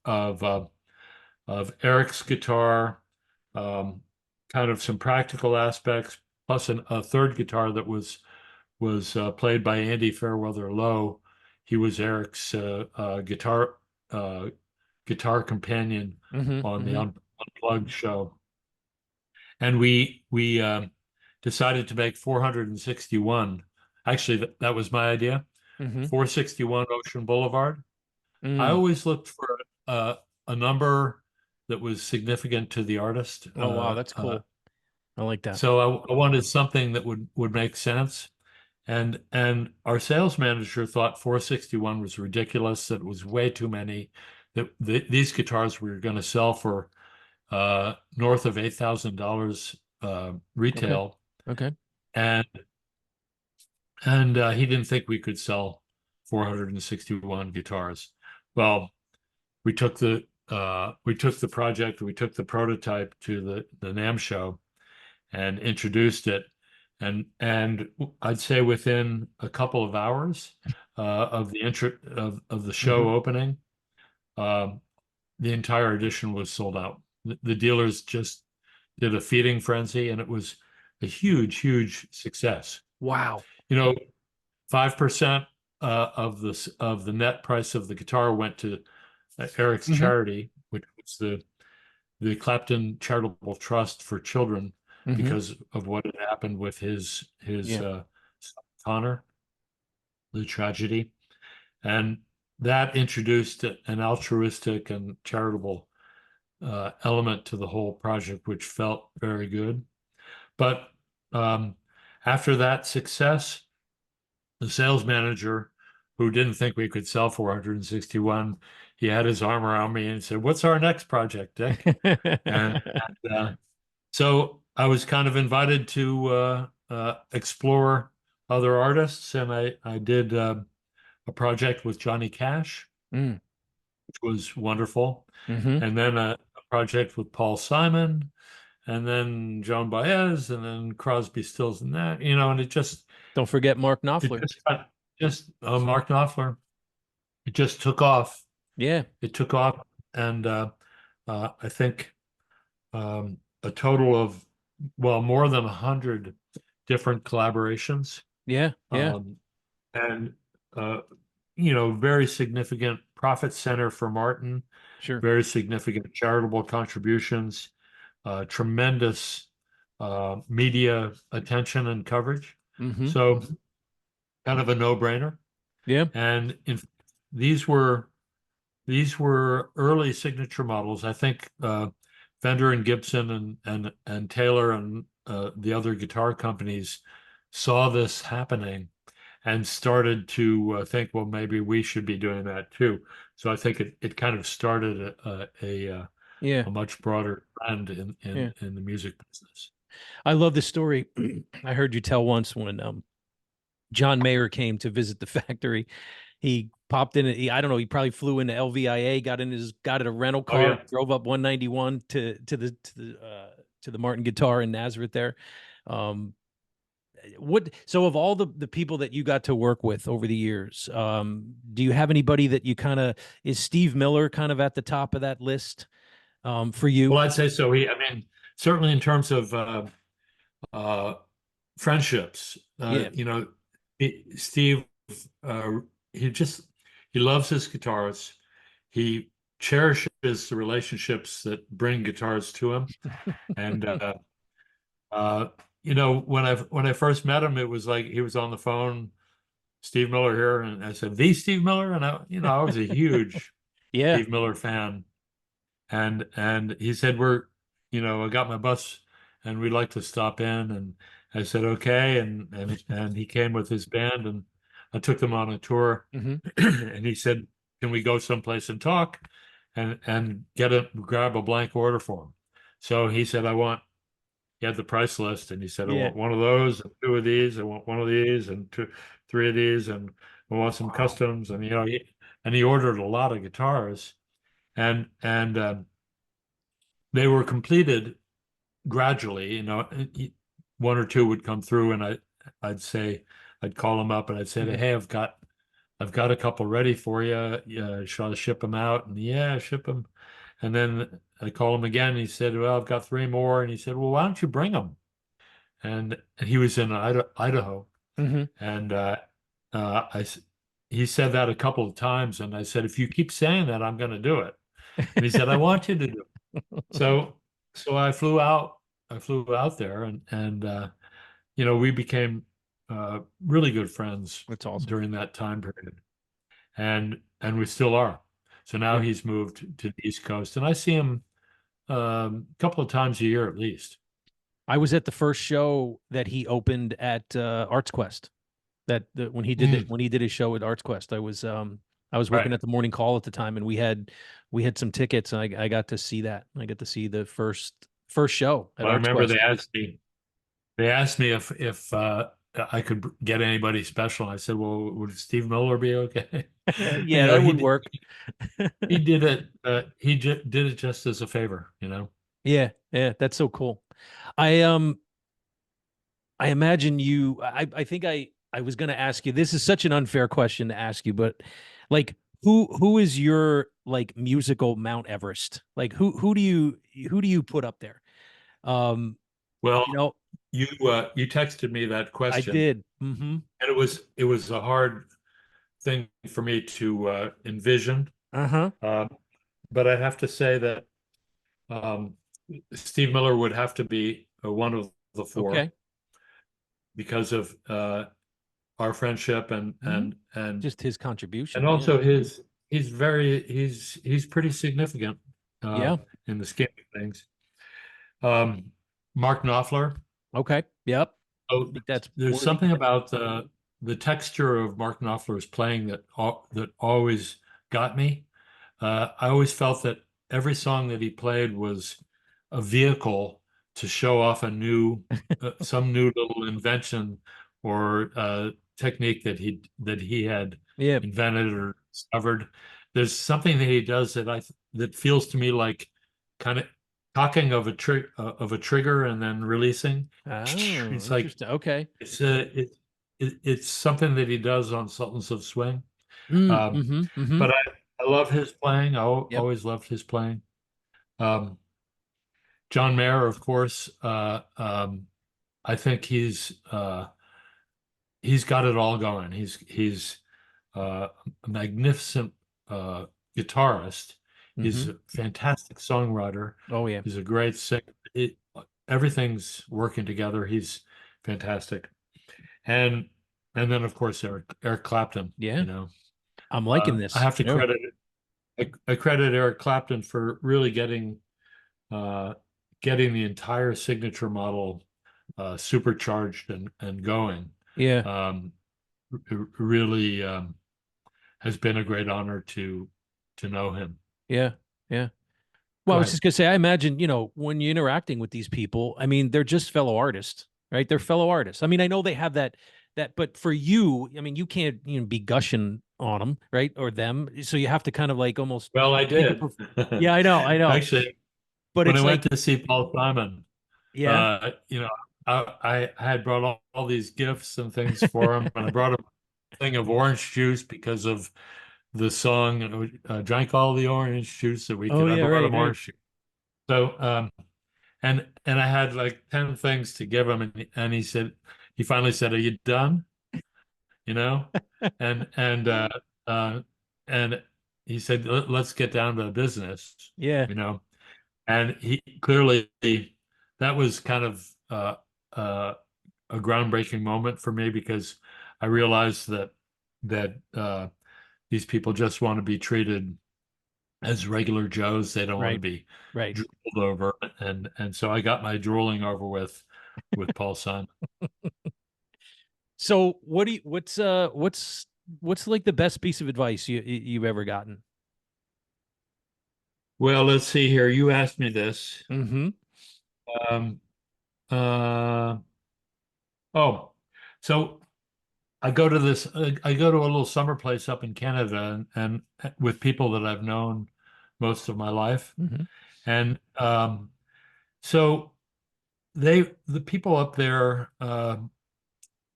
Eric's guitar, um, kind of some practical aspects, plus a third guitar that was played by Andy Fairweather Lowe. He was Eric's uh, guitar companion Mm-hmm. on the Mm-hmm. Unplugged show, and we decided to make 461. Actually, that was my idea. Mm-hmm. 461 Ocean Boulevard. I Mm. always looked for a number that was significant to the artist. Oh, wow, that's cool. I like that. So I wanted something that would make sense. And our sales manager thought 461 was ridiculous, that it was way too many, that these guitars were going to sell for north of $8,000 Okay. retail. Okay. And and he didn't think we could sell 461 guitars. Well, we took the project, we took the prototype to the NAMM show and introduced it. And I'd say within a couple of hours of the Mm-hmm. show opening, um, the entire edition was sold out. The dealers just did a feeding frenzy, and it was a huge, huge success. Wow. You know, 5% of the net price of the guitar went to Eric's Mm-hmm. charity, which was the Clapton Charitable Trust for Children, Mm-hmm. because of what had happened with his Yeah. son Connor, the tragedy, and that introduced an altruistic and charitable element to the whole project, which felt very good. But um, after that success, the sales manager, who didn't think we could sell 461, he had his arm around me and said, "What's our next project, Dick?" And so I was kind of invited to explore other artists, and I did a project with Johnny Cash, Mm. which was wonderful, Mm-hmm. and then a project with Paul Simon, and then Joan Baez, and then Crosby, Stills, and that, and Don't forget Mark it Knopfler. just Mark Knopfler. It just took off. Yeah. It took off, and I think a total of, well, more than 100 different collaborations, Yeah. Yeah. um, and uh, very significant profit center for Martin, Sure. very significant charitable contributions, tremendous media attention and coverage. Mm-hmm. So kind of a no-brainer. Yeah. And these were these were early signature models. I think Fender and Gibson and Taylor and the other guitar companies saw this happening and started to think, well, maybe we should be doing that too. So I think it kind of started Yeah. a much broader trend Yeah. in the music business. I love the story I heard you tell once when John Mayer came to visit the factory. He popped in. I don't know. He probably flew into LVIA, got in a rental Oh car, yeah. drove up 191 to the Martin Guitar in Nazareth there. Um, so of all the people that you got to work with over the years, do you have anybody that you kind of, is Steve Miller kind of at the top of that list for you? Well, I'd say so. I mean, certainly in terms of uh, friendships, Yeah. Steve, uh, he just he loves his guitars. He cherishes the relationships that bring guitars to him. And uh, when I first met him, it was like he was on the phone, Steve Miller here, and I said, "The Steve Miller," and I was a huge Yeah. Steve Miller fan. And he said, I got my bus and we'd like to stop in. And I said, okay. And he came with his band, and I took them on a tour. Hmm. And he said, can we go someplace and talk and grab a blank order for him? So he said, he had the price list, and he said, I Yeah. want one of those, and two of these, I want one of these, and three of these, and I want some Wow. customs. And, he ordered a lot of guitars, and they were completed gradually. One or two would come through, and I'd call them up, and I'd say, Hmm. hey, I've got a couple ready for you. Yeah, shall I ship them out? And yeah, ship them. And then I called him again. And he said, "Well, I've got three more." And he said, "Well, why don't you bring them?" And he was in Idaho. Hmm. And uh, I, s- he said that a couple of times. And I said, "If you keep saying that, I'm going to do it." And he said, "I want you to do it." So, so I flew out. I flew out there, and we became really good friends That's awesome. during that time period, and we still are. So now Yeah. he's moved to the East Coast, and I see him a couple of times a year at least. I was at the first show that he opened at Arts Quest. When he did Mm, when he did his show at Arts Quest, I was working right. at the Morning Call at the time, and we had some tickets, and I got to see that. I got to see the first show at Well, I Arts remember Quest. they asked me if I could get anybody special. I said, "Well, would Steve Miller be okay?" You Yeah, know, that would work. he did it. Did it just as a favor. Yeah, yeah, that's so cool. I I imagine I think I was going to ask you. This is such an unfair question to ask you, but like who is your like musical Mount Everest? Like who do you put up there? Um, Well, you know, you texted me that I question, did. Mm-hmm. and it was a hard thing for me to envision. Uh-huh. Uh, but I'd have to say that um, Steve Miller would have to be one of the four Okay. because of our friendship and Mm-hmm. and and Just his and contribution. Yeah. also he's pretty significant uh, Yeah. in the scheme of things. Mark Knopfler. Okay. Yep. Oh, I think that's there's worthy. something about the texture of Mark Knopfler's playing that always got me. I always felt that every song that he played was a vehicle to show off some new little invention or technique that he had Yeah. invented or discovered. There's something that he does that feels to me like kind of cocking of a trigger and then releasing. Oh, It's like interesting. Okay. it's something that he does on Sultans of Swing. Mm, Um, mm-hmm. Mm-hmm. but I love his playing. Yep. Always loved his playing. Um, John Mayer, of course. I think he's got it all going. He's a magnificent guitarist. He's Mm-hmm. a fantastic songwriter. Oh yeah. He's a great singer. Everything's working together. He's fantastic. And and then of course Eric Clapton. Yeah. I'm liking I this. have to Yeah. I credit Eric Clapton for really uh, getting the entire signature model supercharged and going. Yeah. Um, really has been a great honor to know him. Yeah. Yeah. Well, I Go was ahead. just gonna say, I imagine, when you're interacting with these people, I mean, they're just fellow artists, right? They're fellow artists. I mean, I know they have but for you, I mean, you can't, be gushing on them, right? Or them. So you have to kind of like almost Well, I make a, did. yeah, I know. Actually, But when I it's went like, to see Paul Simon, yeah, I had brought all these gifts and things for him, and I brought him a thing of orange juice because of the song, drank all the orange juice that we oh could. I yeah, brought right, him right. orange juice. So, and I had like 10 things to give him, and he finally said, "Are you done?" You know, and and uh, uh, and he said, Let's get down to business." Yeah, You know, and he clearly that was kind of uh, a groundbreaking moment for me because I realized that these people just want to be treated as regular Joes. They don't want to right, be right. drooled over, and so I got my drooling over with Paul Simon. So what do you, what's like the best piece of advice you've ever gotten? Well, let's see here. You asked me this. Mm-hmm. Um, uh, oh, so I go to a little summer place up in Canada and with people that I've known most of my life. Mm-hmm. And so the people up there,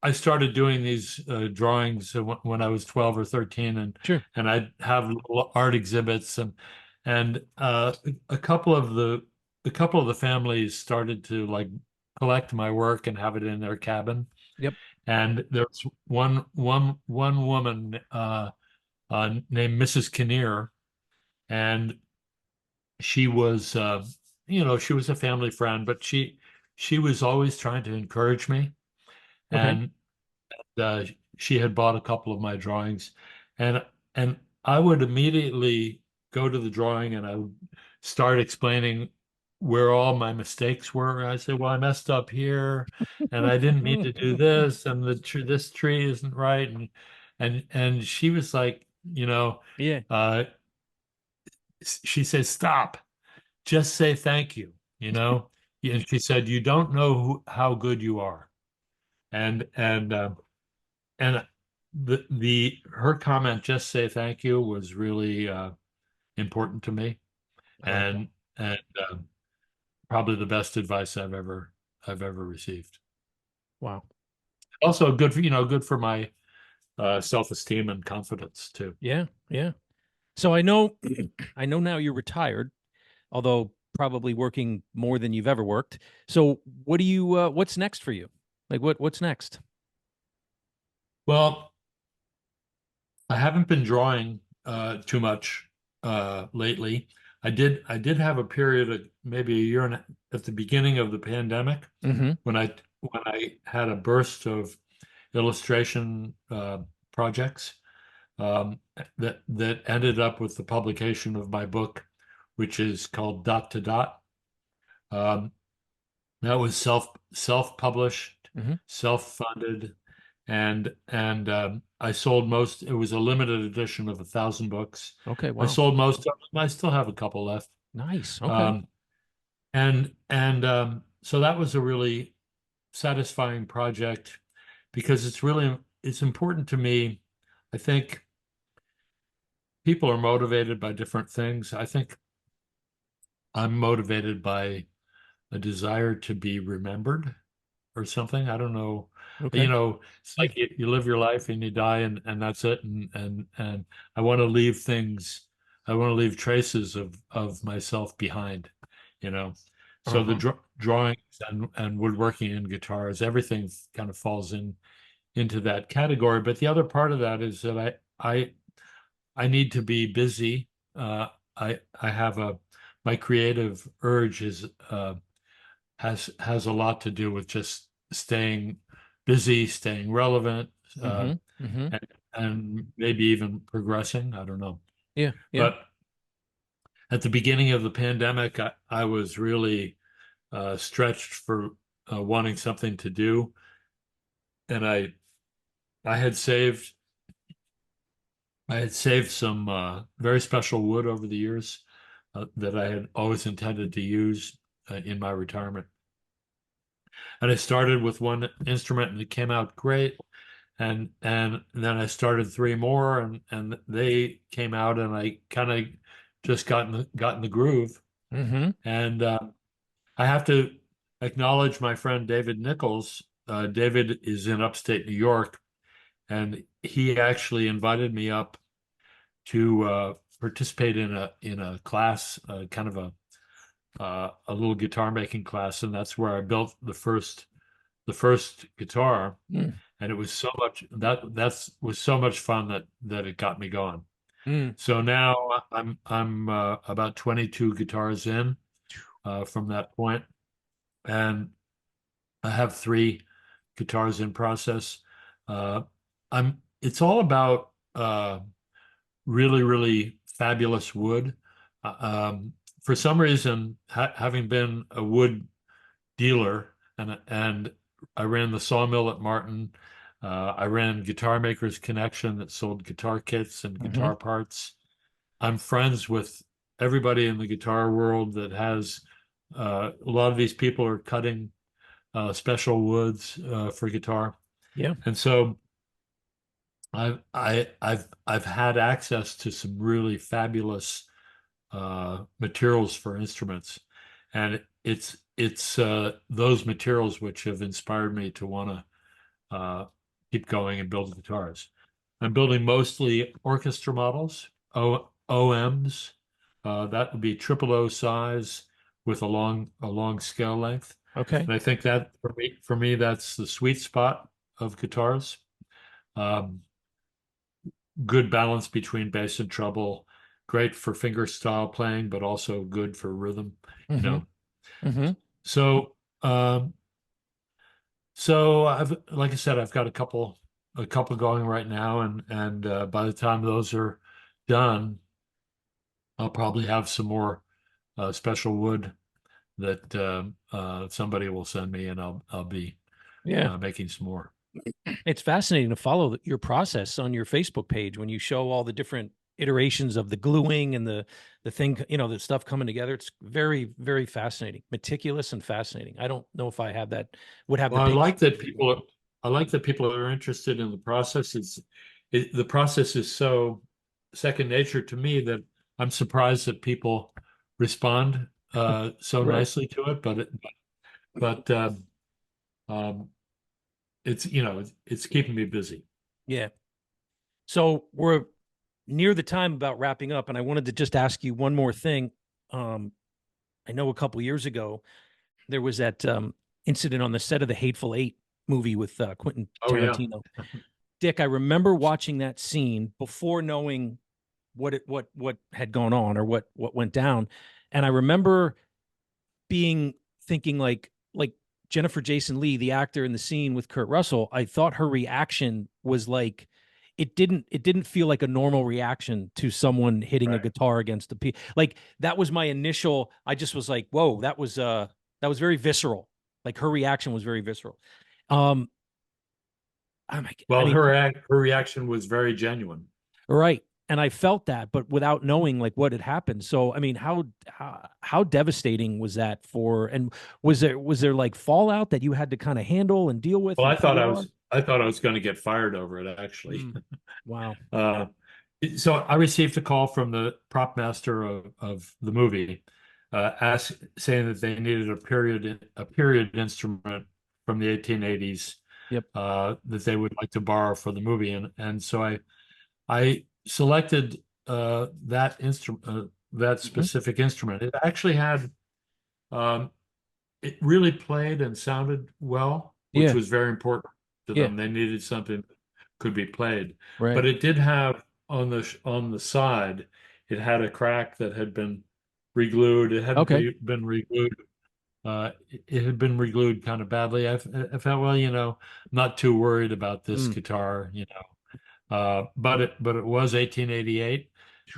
I started doing these drawings when I was 12 or 13, Sure. and I'd have little art exhibits, and a couple of the families started to like collect my work and have it in their cabin. Yep. And there's one woman named Mrs. Kinnear, and she was she was a family friend, but she was always trying to encourage me, Okay. and uh, she had bought a couple of my drawings, and and I would immediately go to the drawing and I would start explaining where all my mistakes were. I said, "Well, I messed up here, and I didn't mean to do this, and this tree isn't right," and she was like, Yeah. uh, she said, "Stop, just say thank you," you know. And she said, "You don't know how good you are," and the her comment, just say thank you, was really important to me, I like that. and probably the best advice I've ever received. Wow. Also good for good for my self-esteem and confidence too. Yeah. Yeah. So I know, I know now you're retired, although probably working more than you've ever worked. So what's next for you? Like what's next? Well, I haven't been drawing too much lately. I did have a period of maybe a year and at the beginning of the pandemic Mm-hmm. when I had a burst of illustration projects that ended up with the publication of my book, which is called Dot to Dot. Um, that was self published, Mm-hmm. self funded, and I sold most. It was a limited edition of 1,000 books. Okay, I wow. sold most of them. I still have a couple left. Nice. Okay. Um, and so that was a really satisfying project because it's important to me. I think people are motivated by different things. I think I'm motivated by a desire to be remembered or something. I don't know. Okay. It's like you live your life and you die and that's it. And I want to leave things, I want to leave traces of myself behind, you know. So the Uh-huh. drawings and woodworking and guitars, everything kind of falls into that category. But the other part of that is that I need to be busy. I have my creative urge is has a lot to do with just staying busy, staying relevant, uh, Mm-hmm. Mm-hmm. and maybe even progressing. I don't know. Yeah. Yeah. But at the beginning of the pandemic, I was really stretched for wanting something to do, and I had saved I had saved some very special wood over the years that I had always intended to use in my retirement. And I started with one instrument and it came out great. And then I started three more and they came out and I kind of just got in the groove. Mm-hmm. And I have to acknowledge my friend David Nichols. David is in upstate New York, and he actually invited me up to participate in a class, kind of a little guitar making class, and that's where I built the first guitar, Mm. and it was so much that's was so much fun that it got me going. Mm. So now I'm about 22 guitars in from that point, and I have three guitars in process. Uh, I'm it's all about really fabulous wood. Uh, um, for some reason, having been a wood dealer and I ran the sawmill at Martin. I ran Guitar Makers Connection that sold guitar kits and Mm-hmm. guitar parts. I'm friends with everybody in the guitar world that has a lot of these people are cutting special woods for guitar. Yeah. And so I've had access to some really fabulous materials for instruments, and it's those materials which have inspired me to want to keep going and build guitars. I'm building mostly orchestra models, OMs, That would be triple O size with a long scale length. Okay. And I think that for me, that's the sweet spot of guitars. Um, Good balance between bass and treble, great for finger style playing, but also good for rhythm, you Mm-hmm. know. Mm-hmm. So, so like I said, I've got a couple going right now, and by the time those are done, I'll probably have some more special wood that somebody will send me, and I'll be Yeah. making some more. It's fascinating to follow your process on your Facebook page when you show all the different iterations of the gluing and the thing, the stuff coming together. It's very, very fascinating, meticulous and fascinating. I don't know if I have that, would have the Well, I like patience. that people are interested in the process. The process is so second nature to me that I'm surprised that people respond so Right. nicely to it. But um, it's keeping me busy. Yeah. So we're near the time about wrapping up, and I wanted to just ask you one more thing. Um, I know a couple years ago there was that incident on the set of the Hateful Eight movie with Quentin Oh yeah. Tarantino. Dick, I remember watching that scene before knowing what had gone on or what went down, and I remember being thinking like Jennifer Jason Leigh, the actor in the scene with Kurt Russell. I thought her reaction was like it didn't feel like a normal reaction to someone hitting a Right. guitar against the like that was my initial. I just was like, whoa, that was very visceral. Like her reaction was very visceral. Um, I Well, mean, her reaction was very genuine. right. And I felt that, but without knowing like what had happened. So, I mean, how devastating was that for, and was there like fallout that you had to kind of handle and deal with Well, in I thought I PR? was I thought I was going to get fired over it actually. Mm, wow. Uh, so I received a call from the prop master of the movie, saying that they needed a period instrument from the 1880s Yep. that they would like to borrow for the movie, and so I selected that Hmm. specific instrument. It actually had um, it really played and sounded well, which Yeah. was very important to Yeah. them. They needed something that could be played, Right. but it did have on the side, it had a crack that had been reglued. It hadn't Okay. been reglued. It had been reglued kind of badly. I felt, well, not too worried about this Mm. guitar. But it was 1888,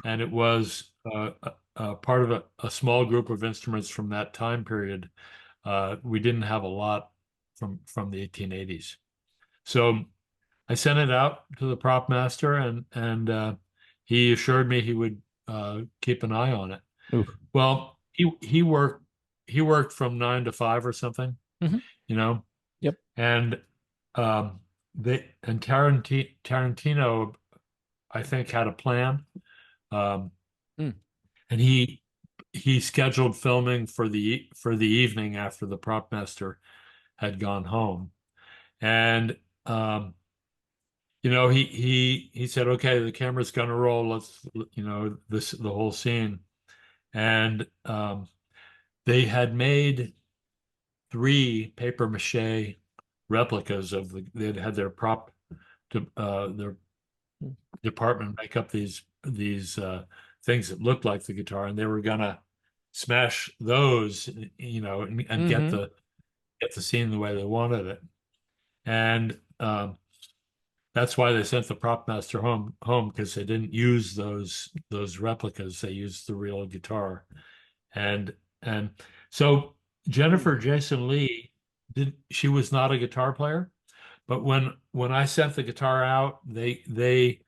and it was part of a small group of instruments from that time period. We didn't have a lot from the 1880s. So I sent it out to the prop master, and he assured me he would keep an eye on it. Oof. Well, he worked from 9 to 5 or something, Hmm. you know, Yep. and Tarantino, I think, had a plan, um, Mm. and he scheduled filming for the evening after the prop master had gone home. And he said, "Okay, the camera's gonna roll. Let's, the whole scene." And they had made three paper mache replicas they'd had their Mm. department make up these things that looked like the guitar, and they were gonna smash those, and get Hmm. the scene the way they wanted it. And that's why they sent the prop master home, because they didn't use those replicas. They used the real guitar. And so Jennifer Jason Leigh she was not a guitar player, but when I sent the guitar out, they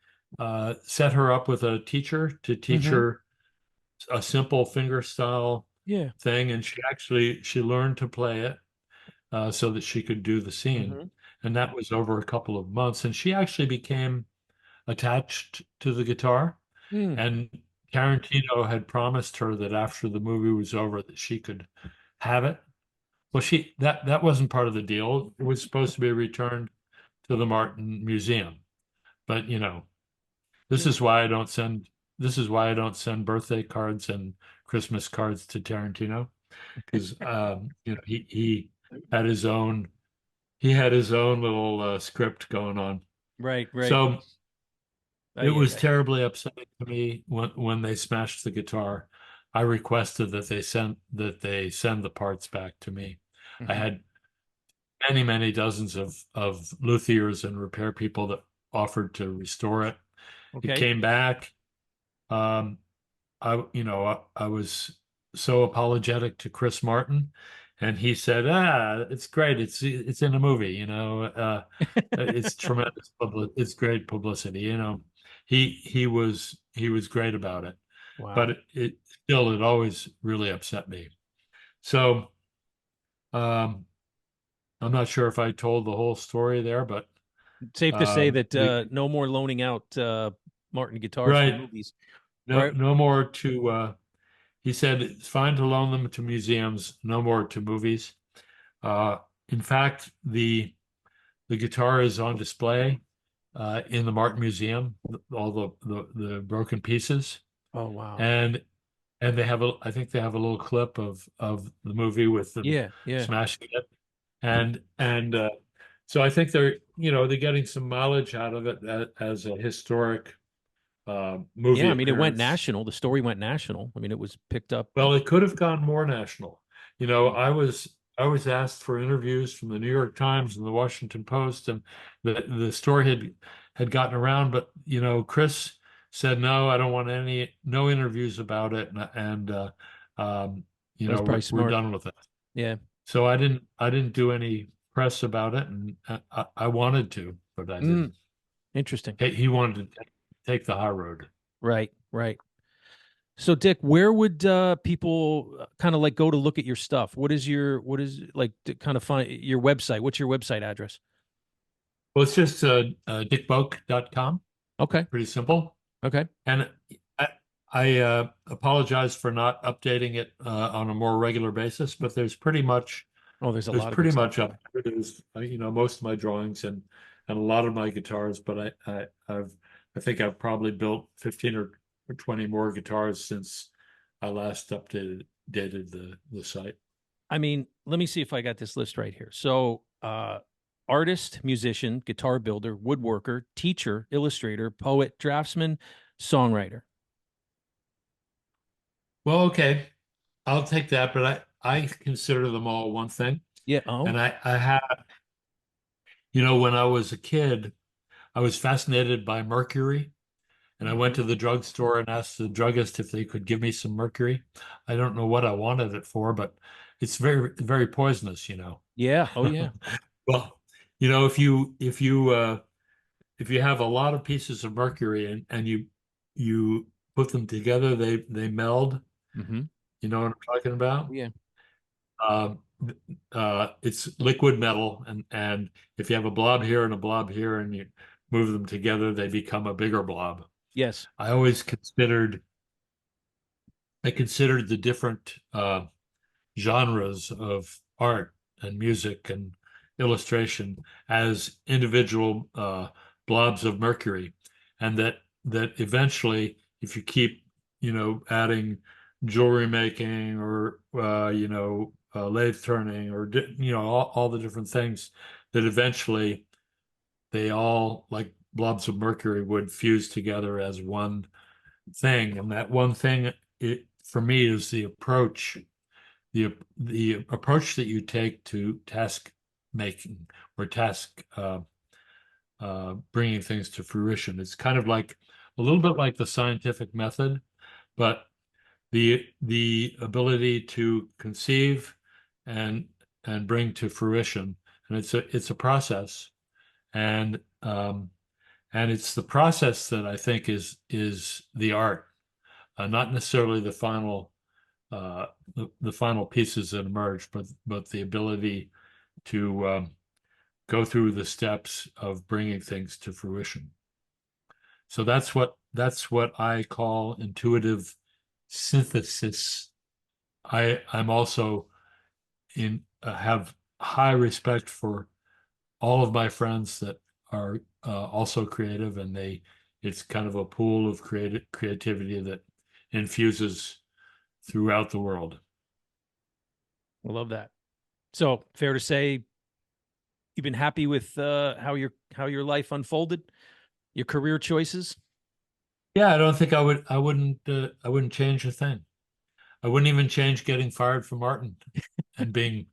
set her up with a teacher to teach Hmm. her a simple finger style Yeah. thing, and she learned to play it so that she could do the scene. Hmm. And that was over a couple of months. And she actually became attached to the guitar. Mm. And Tarantino had promised her that after the movie was over, that she could have it. Well, that wasn't part of the deal. It was supposed to be returned to the Martin Museum. But this Mm. is why I don't send this is why I don't send birthday cards and Christmas cards to Tarantino, because he had his own little script going on. Right, right. So it Ay, ay, was ay. terribly upsetting to me when they smashed the guitar. I requested that they send the parts back to me. I Mhm. had many dozens of luthiers and repair people that offered to restore it. It Okay. came back. Um, I was so apologetic to Chris Martin, and he said, it's great. It's in a movie, it's tremendous it's great publicity, he was great about it, but Wow. it always really upset me. So, um, I'm not sure if I told the whole story there, but Safe to say that the no more loaning out Martin guitars for right, movies. no, Right. no more to he said it's fine to loan them to museums, no more to movies. Uh, in fact, the guitar is on display in the Martin Museum, all the broken pieces, Oh, wow. and I think they have a little clip of the movie with them Yeah, yeah. smashing it, and so I think they're getting some mileage out of it as a historic Yeah, movie I mean, it went appearance. national. The story went national. I mean, it was picked up. Well, it could have gone more national. Mm. I was asked for interviews from the New York Times and the Washington Post, and the story had gotten around, but Chris said no, I don't want no interviews about it, and That was probably we're smart. done with it. Yeah. So I didn't do any press about it, and I wanted to, but I Mm, didn't. interesting. He wanted to take the high road. Right, right. So, Dick, where would people kind of like go to look at your stuff? What is like to kind of find your website? What's your website address? Well, it's just dickboak.com. Okay, Pretty simple. okay. And I apologize for not updating it on a more regular basis, but Oh, there's a there's lot of good pretty stuff much on up there. there. There's most of my drawings and a lot of my guitars, but I think I've probably built 15 or 20 more guitars since I last dated the site. I mean, let me see if I got this list right here. So, artist, musician, guitar builder, woodworker, teacher, illustrator, poet, draftsman, songwriter. Well, okay, I'll take that, but I consider them all one thing. Yeah. Oh. And I have, when I was a kid, I was fascinated by mercury. And I went Hmm. to the drugstore and asked the druggist if they could give me some mercury. I don't know what I wanted it for, but it's very poisonous. Yeah. Oh, yeah. Well, if you have a lot of pieces of mercury and you put them together, they meld. Hmm. You know what I'm talking about? Yeah. Um, it's liquid metal, and if you have a blob here and a blob here, and you move them together, they become a bigger blob. Yes. I always considered the different genres of art and music and illustration as individual blobs of mercury, and that eventually, if you keep, adding jewelry making or lathe turning or all the different things, that eventually they all, like blobs of mercury, would fuse together as one thing. And that one thing, for me, is the approach that you take to task making or task bringing things to fruition. It's kind of like a little bit like the scientific method, but the ability to conceive and bring to fruition. And it's a process, and it's the process that I think is the art, not necessarily uh, the final pieces that emerge, but the ability to go through the steps of bringing things to fruition. So that's what I call intuitive synthesis. I'm also have high respect for all of my friends that are also creative, and they it's kind of a pool of creativity that infuses throughout the world. I love that. So fair to say you've been happy with how your life unfolded, your career choices? Yeah, I don't think I wouldn't change a thing. I wouldn't even change getting fired from Martin and being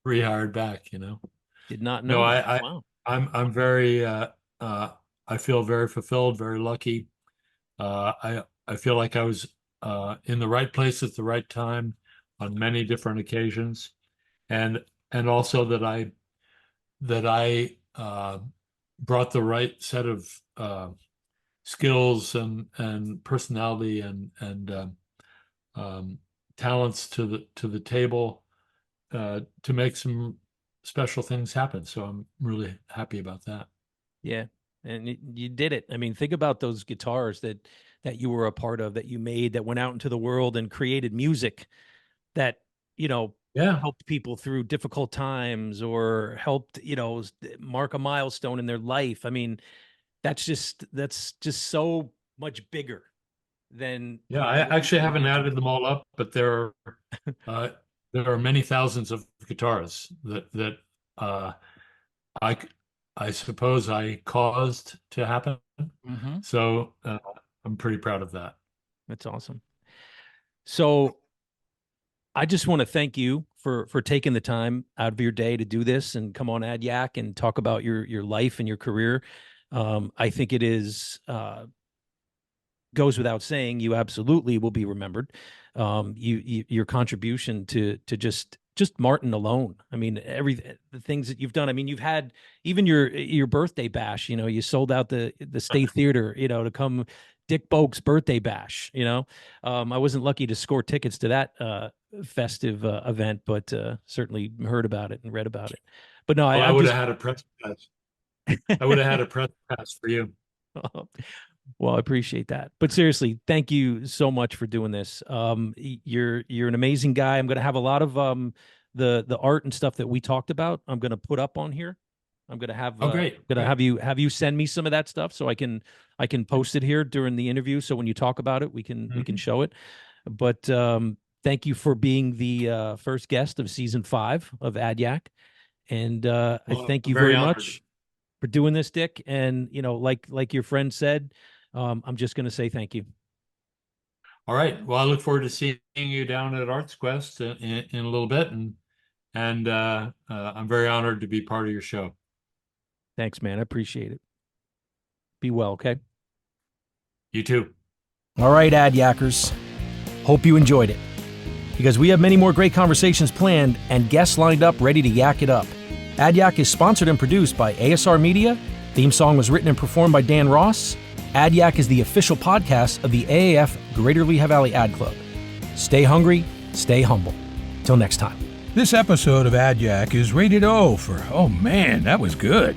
rehired back, you know. Did not No, know that. Wow. I'm very I feel very fulfilled, very lucky. I feel like I was in the right place at the right time on many different occasions, and also that I brought the right set of skills and personality and talents to the table to make some special things happen. So I'm really happy about that. Yeah. And you did it. I mean, think about those guitars that you were a part of, that you made, that went out into the world and created music that, Yeah, helped people through difficult times or helped, mark a milestone in their life. I mean, that's just so much bigger than, yeah. I what you actually can haven't imagine. added them all up, but uh, there are many thousands of guitars that uh, I I suppose I caused to happen. Mm-hmm. So I'm pretty proud of that. That's awesome. So I just want to thank you for taking the time out of your day to do this and come on AdYak and talk about your life and your career. I think it is goes without saying, you absolutely will be remembered. Your contribution to just Martin alone. I mean, the things that you've done. I mean, you've had even your birthday bash. You sold out the State Theater. To come Dick Boak's birthday bash. I wasn't lucky to score tickets to that festive event, but certainly heard about it and read about it. But no, Well, I I'm would have just. had a press pass. I would have had a press pass for you. Well, I appreciate that. But seriously, thank you so much for doing this. You're an amazing guy. I'm going to have a lot of the art and stuff that we talked about. I'm going to put up on here. I'm going to have Oh, great. have you send me some of that stuff so I can post it here during the interview. So when you talk about it, we can show it. But thank you for being the first guest of season 5 of AdYak, and I Well, thank I'm you very very honored. much for doing this, Dick. And like your friend said, I'm just going to say thank you. All right. Well, I look forward to seeing you down at Arts Quest in a little bit, and I'm very honored to be part of your show. Thanks, man. I appreciate it. Be well, okay? You too. All right, AdYackers. Hope you enjoyed it, because we have many more great conversations planned and guests lined up ready to yak it up. AdYak is sponsored and produced by ASR Media. Theme song was written and performed by Dan Ross. AdYak is the official podcast of the AAF Greater Lehigh Valley Ad Club. Stay hungry, stay humble. Till next time. This episode of AdYak is rated O for, oh man, that was good.